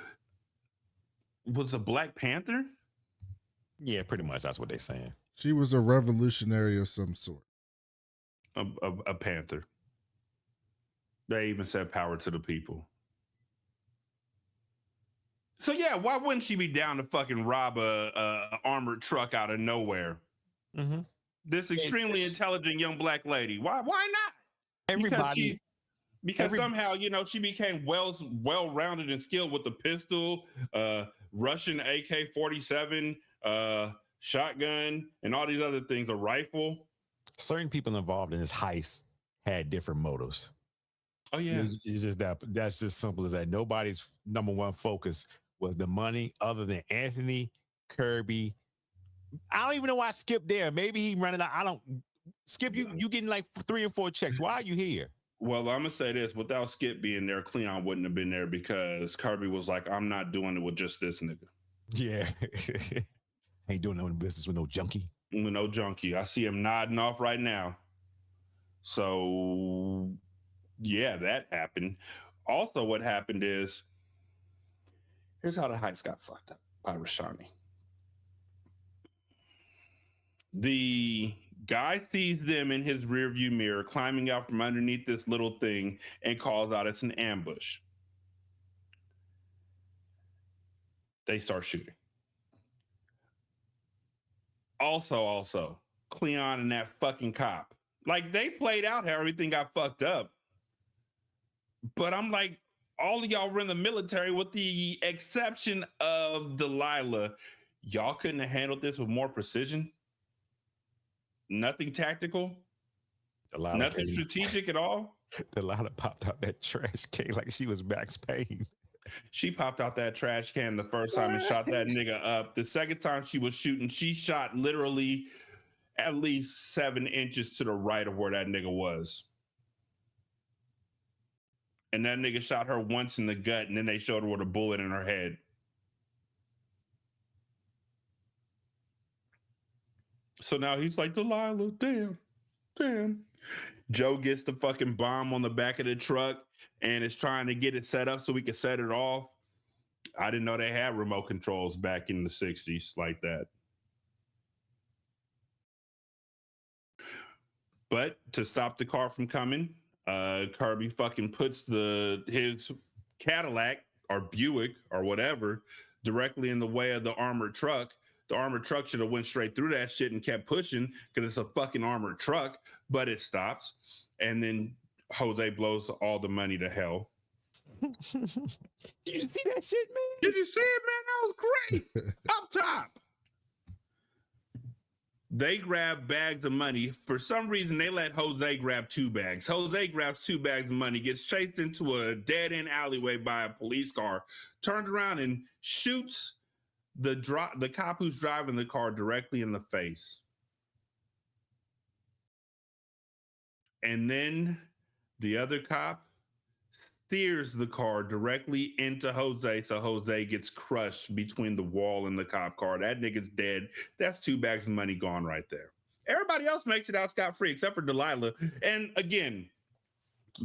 was a Black Panther? Yeah, pretty much. That's what they're saying. She was a revolutionary of some sort. A panther. They even said power to the people. So yeah, why wouldn't she be down to fucking rob a armored truck out of nowhere? Mm-hmm. This extremely intelligent young Black lady. Why not? Everybody. Because somehow, she became well-rounded and skilled with the pistol, Russian AK-47, shotgun, and all these other things, a rifle. Certain people involved in this heist had different motives. Oh, yeah. It's just that's just simple as that. Nobody's number one focus was the money other than Anthony, Kirby. I don't even know why Skip there. Maybe he running out. Skip, you getting like 3 and 4 checks. Why are you here? Well, I'm going to say this. Without Skip being there, Cleon wouldn't have been there because Kirby was like, I'm not doing it with just this nigga. Yeah. Ain't doing no business with no junkie. With no junkie. I see him nodding off right now. So, yeah, that happened. Also, what happened is, here's how the heist got fucked up by Rashani. The guy sees them in his rearview mirror climbing out from underneath this little thing and calls out it's an ambush. They start shooting. Also, Cleon and that fucking cop. Like, they played out how everything got fucked up. But I'm like, all of y'all were in the military with the exception of Delilah. Y'all couldn't have handled this with more precision? Nothing tactical? Delilah Nothing strategic at all? Delilah popped out that trash can like she was Max Payne. She popped out that trash can the first time and shot that nigga up. The second time she was shooting, she shot literally at least 7 inches to the right of where that nigga was. And that nigga shot her once in the gut, and then they showed her with a bullet in her head. So now he's like, Delilah, damn. Joe gets the fucking bomb on the back of the truck and is trying to get it set up so we can set it off. I didn't know they had remote controls back in the 60s like that. But to stop the car from coming, Kirby fucking puts his Cadillac or Buick or whatever directly in the way of the armored truck. The armored truck should have went straight through that shit and kept pushing because it's a fucking armored truck, but it stops. And then Jose blows all the money to hell. Did you see that shit, man? Did you see it, man? That was great. Up top. They grab bags of money. For some reason, they let Jose grab 2 bags. Jose grabs 2 bags of money, gets chased into a dead-end alleyway by a police car, turns around and shoots the cop who's driving the car directly in the face. And then the other cop steers the car directly into Jose, so Jose gets crushed between the wall and the cop car. That nigga's dead. That's 2 bags of money gone right there. Everybody else makes it out scot-free except for Delilah. And again,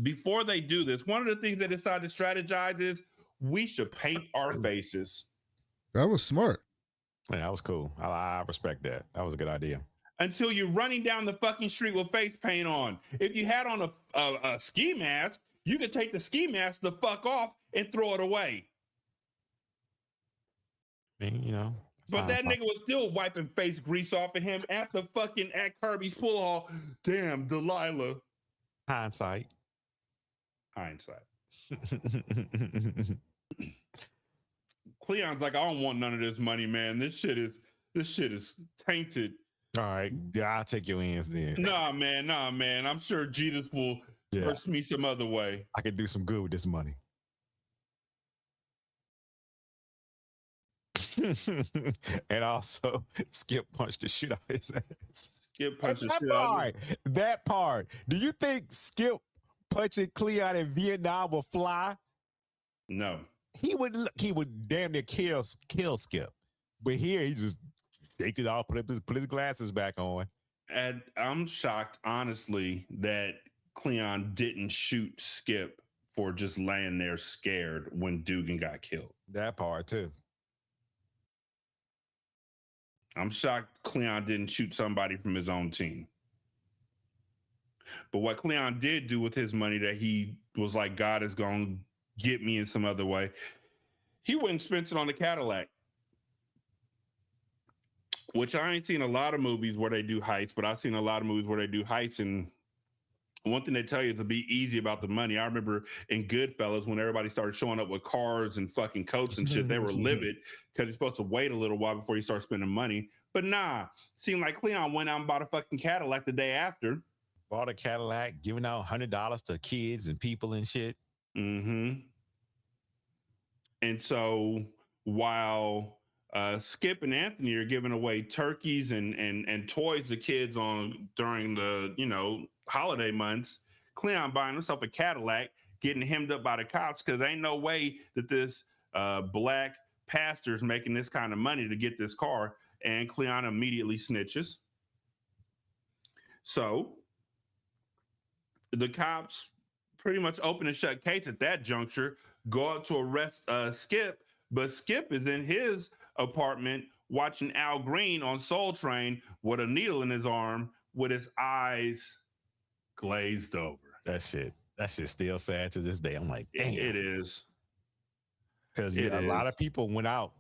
before they do this, one of the things they decided to strategize is we should paint our faces. That was smart. Yeah, that was cool. I respect that. That was a good idea. Until you're running down the fucking street with face paint on. If you had on a ski mask, you could take the ski mask the fuck off and throw it away. I mean, you know. But that nigga was still wiping face grease off at him at Kirby's pool hall. Damn, Delilah. Hindsight. Cleon's like, I don't want none of this money, man. This shit is tainted. All right, I'll take your hands then. Nah, man. I'm sure Jesus will curse me some other way. I can do some good with this money. And also, Skip punched the shit out of his ass. Skip punched the shit out of his ass. That part. Do you think Skip punching Cleon in Vietnam will fly? No. He would damn near kill Skip. But here he just shaked it off, put his glasses back on. And I'm shocked, honestly, that Cleon didn't shoot Skip for just laying there scared when Dugan got killed. That part too. I'm shocked Cleon didn't shoot somebody from his own team. But what Cleon did do with his money that he was like, God is going to get me in some other way, he went and spent it on the Cadillac. Which I ain't seen a lot of movies where they do heists, but I've seen a lot of movies where they do heists. And one thing they tell you is to be easy about the money. I remember in Goodfellas when everybody started showing up with cars and fucking coats and shit, they were livid because you're supposed to wait a little while before you start spending money. But nah, seemed like Cleon went out and bought a fucking Cadillac the day after. Bought a Cadillac, giving out $100 to kids and people and shit. Mm-hmm. And so while Skip and Anthony are giving away turkeys and toys to kids during the holiday months, Cleon buying himself a Cadillac, getting hemmed up by the cops because ain't no way that this black pastor's making this kind of money to get this car. And Cleon immediately snitches. So the cops pretty much open and shut case at that juncture, go out to arrest Skip, but Skip is in his apartment watching Al Green on Soul Train with a needle in his arm with his eyes glazed over. That shit's still sad to this day. I'm like, damn. It is. Because lot of people went out.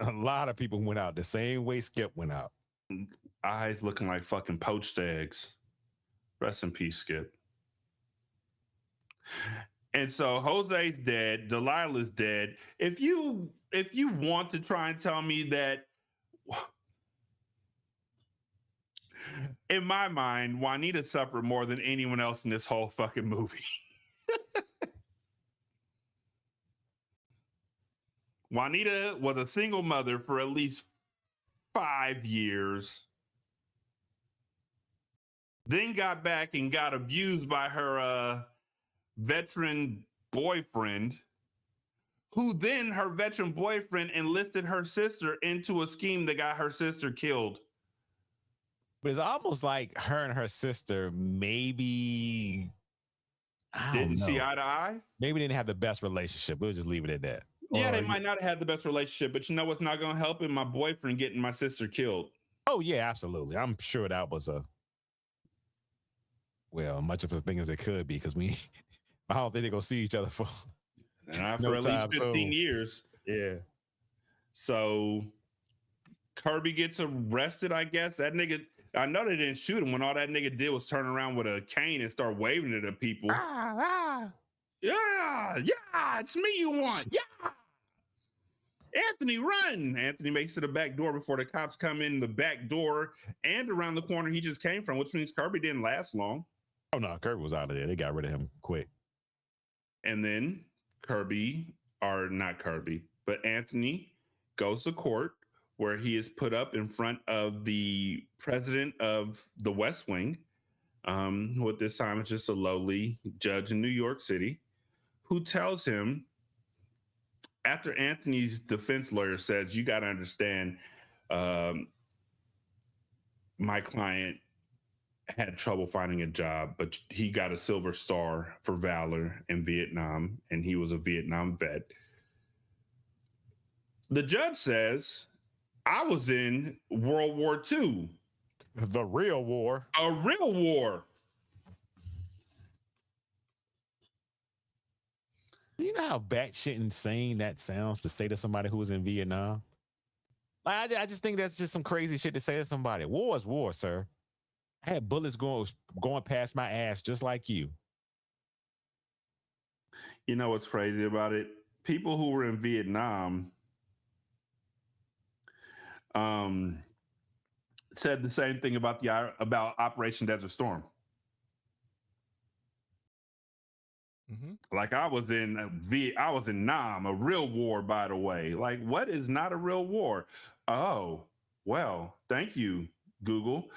A lot of people went out the same way Skip went out. Eyes looking like fucking poached eggs. Rest in peace, Skip. And so Jose's dead, Delilah's dead. If you want to try and tell me that, in my mind, Juanita suffered more than anyone else in this whole fucking movie. Juanita was a single mother for at least 5 years. Then got back and got abused by her veteran boyfriend, who then her veteran boyfriend enlisted her sister into a scheme that got her sister killed. But it's almost like her and her sister maybe Didn't see eye to eye. Maybe didn't have the best relationship. We'll just leave it at that. Yeah, they might not have had the best relationship, but you know what's not going to help? My boyfriend getting my sister killed. Oh yeah, absolutely. I'm sure that was much of a thing as it could be, because I don't think they're gonna see each other for at least 15 years. Yeah. So Kirby gets arrested, I guess. That nigga, I know they didn't shoot him when all that nigga did was turn around with a cane and start waving it at people. Yeah, it's me you want. Yeah. Anthony, run. Anthony makes it to the back door before the cops come in the back door and around the corner he just came from, which means Kirby didn't last long. Oh no, Kirby was out of there. They got rid of him quick. And then Anthony goes to court, where he is put up in front of the president of the West Wing, who at this time is just a lowly judge in New York City, who tells him, after Anthony's defense lawyer says, you got to understand, my client had trouble finding a job, but he got a Silver Star for valor in Vietnam, and he was a Vietnam vet. The judge says, I was in World War II. The real war. A real war. You know how batshit insane that sounds to say to somebody who was in Vietnam? I just think that's just some crazy shit to say to somebody. War is war, sir. I had bullets going past my ass just like you. You know what's crazy about it? People who were in Vietnam said the same thing about Operation Desert Storm. Mm-hmm. Like I was in Nam, a real war, by the way. Like, what is not a real war? Oh, well, thank you, Google.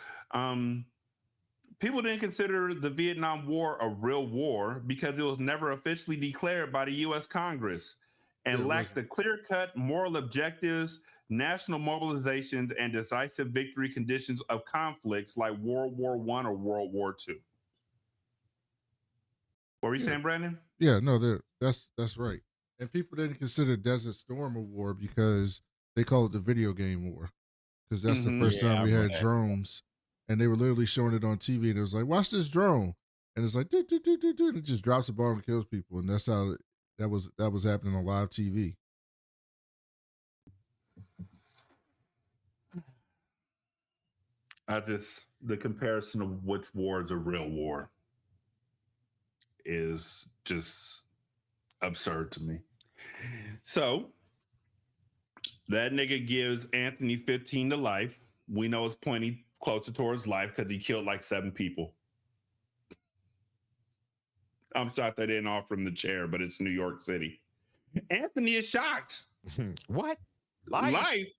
People didn't consider the Vietnam War a real war because it was never officially declared by the U.S. Congress and lacked the clear-cut moral objectives, national mobilizations, and decisive victory conditions of conflicts like World War I or World War II. What were you saying, Brandon? Yeah, no, that's right. And people didn't consider Desert Storm a war because they call it the video game war, because that's the first time we had drones, and they were literally showing it on TV, and it was like, watch this drone, and it's like, and it just drops the ball and kills people, and that's how that was happening on live TV. The comparison of which war is a real war is just absurd to me. So that nigga gives Anthony 15 to life. We know it's pointing closer towards life because he killed like 7 people. I'm shocked they didn't offer him the chair, but it's New York City. Anthony is shocked. What? Life.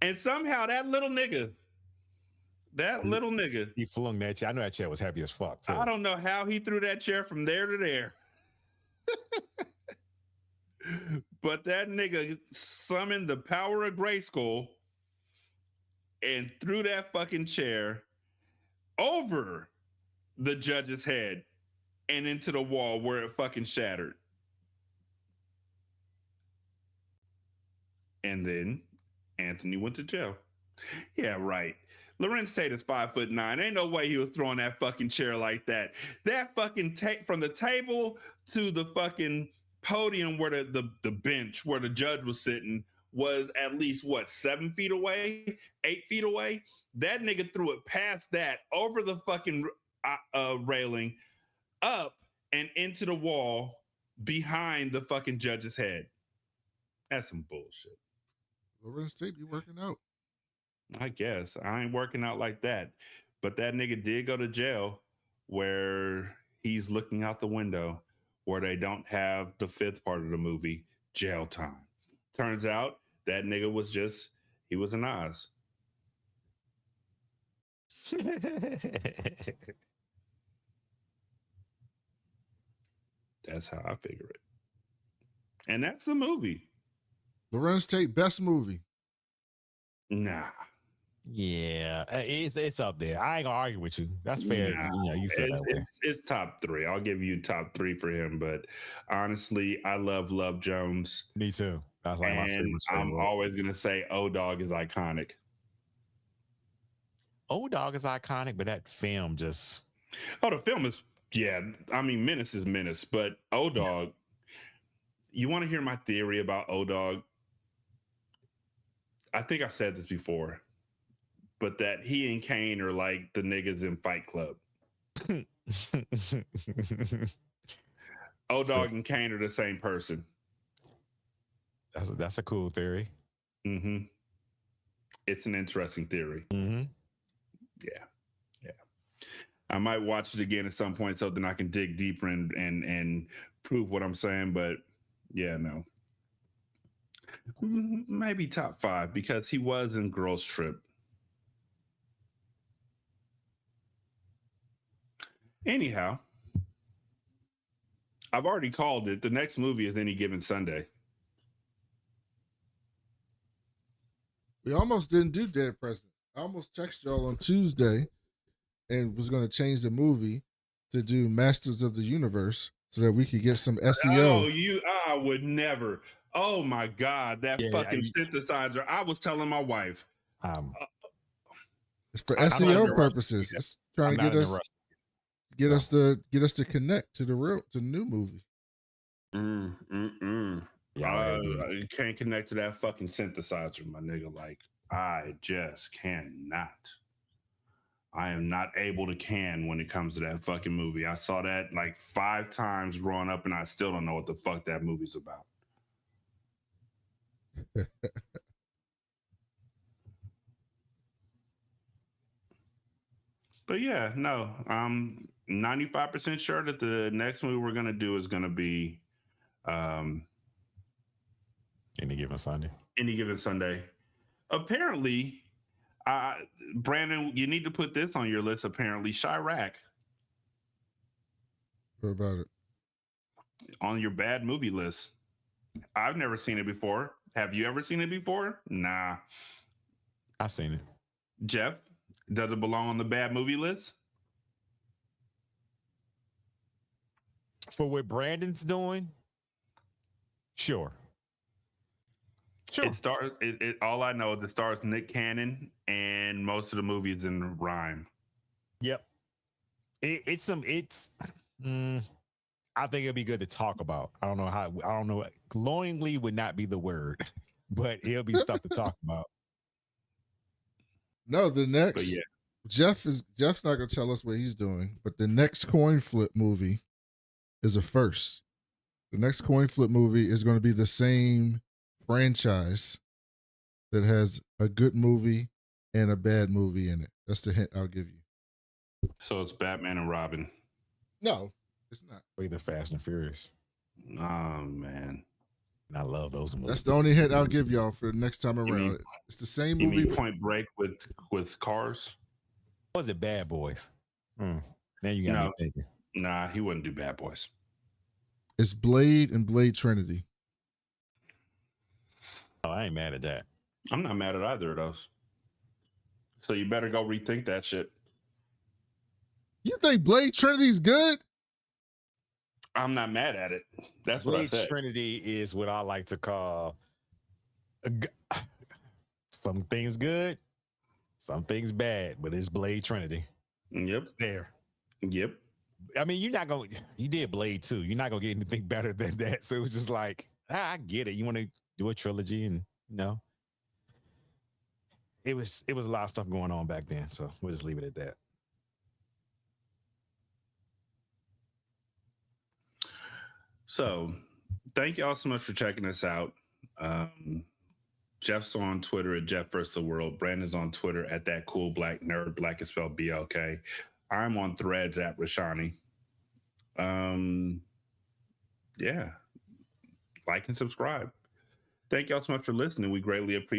And somehow that little nigga, he flung that chair. I know that chair was heavy as fuck, too. I don't know how he threw that chair from there to there. But that nigga summoned the power of Grayskull and threw that fucking chair over the judge's head and into the wall where it fucking shattered. And then Anthony went to jail. Yeah, right. Larenz Tate is 5'9". Ain't no way he was throwing that fucking chair like that. That fucking from the table to the fucking podium where the bench where the judge was sitting was at least what, 7 feet away, 8 feet away. That nigga threw it past that, over the fucking railing, up and into the wall behind the fucking judge's head. That's some bullshit. Larenz Tate, you working out? I guess I ain't working out like that, but that nigga did go to jail where he's looking out the window, where they don't have the 5th part of the movie, jail time. Turns out that nigga was he was an Oz. That's how I figure it. And that's the movie. Larenz Tate, best movie. Nah. Yeah, it's up there. I ain't gonna argue with you. That's fair. Nah, you feel that way. It's top 3. I'll give you top 3 for him. But honestly, I love Love Jones. Me too. That's like my favorite. I'm always gonna say O-Dog is iconic. O-Dog is iconic, but that film just. Oh, the film is, yeah. I mean, Menace is Menace, but O-Dog. You want to hear my theory about O-Dog? I think I've said this before, but that he and Kane are like the niggas in Fight Club. O-Dog and Kane are the same person. That's a cool theory. Mm-hmm. It's an interesting theory. Mm-hmm. Yeah. I might watch it again at some point so then I can dig deeper and prove what I'm saying. But yeah, no. Maybe top 5 because he was in Girls Trip. Anyhow, I've already called it. The next movie is Any Given Sunday. We almost didn't do Dead President. I almost texted y'all on Tuesday and was going to change the movie to do Masters of the Universe so that we could get some SEO. I would never. Oh my God, that fucking synthesizer. I was telling my wife. It's for SEO purposes. It's trying to get us to connect to the new movie. You can't connect to that fucking synthesizer, my nigga. Like, I just cannot. I am not able to can when it comes to that fucking movie. I saw that like 5 times growing up, and I still don't know what the fuck that movie's about. But yeah, no, I'm 95% sure that the next movie we're gonna do is gonna be Any Given Sunday. Any Given Sunday. Apparently, Brandon, you need to put this on your list. Apparently, Chirac. What about it? On your bad movie list. I've never seen it before. Have you ever seen it before? Nah. I've seen it. Jeff, does it belong on the bad movie list? For what Brandon's doing? Sure. It stars. All I know is it stars Nick Cannon, and most of the movie is in rhyme. Yep. I think it'd be good to talk about. I don't know. Glowingly would not be the word, but it'll be stuff to talk about. No, the next. Jeff's not gonna tell us what he's doing, but the next coin flip movie is a first. The next coin flip movie is going to be the same franchise that has a good movie and a bad movie in it. That's the hint I'll give you. So it's Batman and Robin. No, it's not. Either Fast and Furious. Oh man, I love those movies. That's the only hint I'll give y'all for the next time around. It's the same movie. You mean Point Break with cars? Was it Bad Boys? Now you got me thinking. Nah, he wouldn't do Bad Boys. It's Blade and Blade Trinity. Oh, I ain't mad at that. I'm not mad at either of those. So you better go rethink that shit. You think Blade Trinity's good? I'm not mad at it. That's Blade what I said. Trinity is what I like to call some things good, some things bad, but it's Blade Trinity. Yep. It's there. Yep. I mean, you did Blade 2. You're not going to get anything better than that. So it was just like, I get it. You want to do a trilogy and No. It was a lot of stuff going on back then, so we'll just leave it at that. So thank y'all so much for checking us out. Jeff's on Twitter at Jeff vs. the World. Brandon's on Twitter at that cool black nerd. Black is spelled BLK. I'm on Threads at Rashani. Yeah. Like and subscribe. Thank y'all so much for listening. We greatly appreciate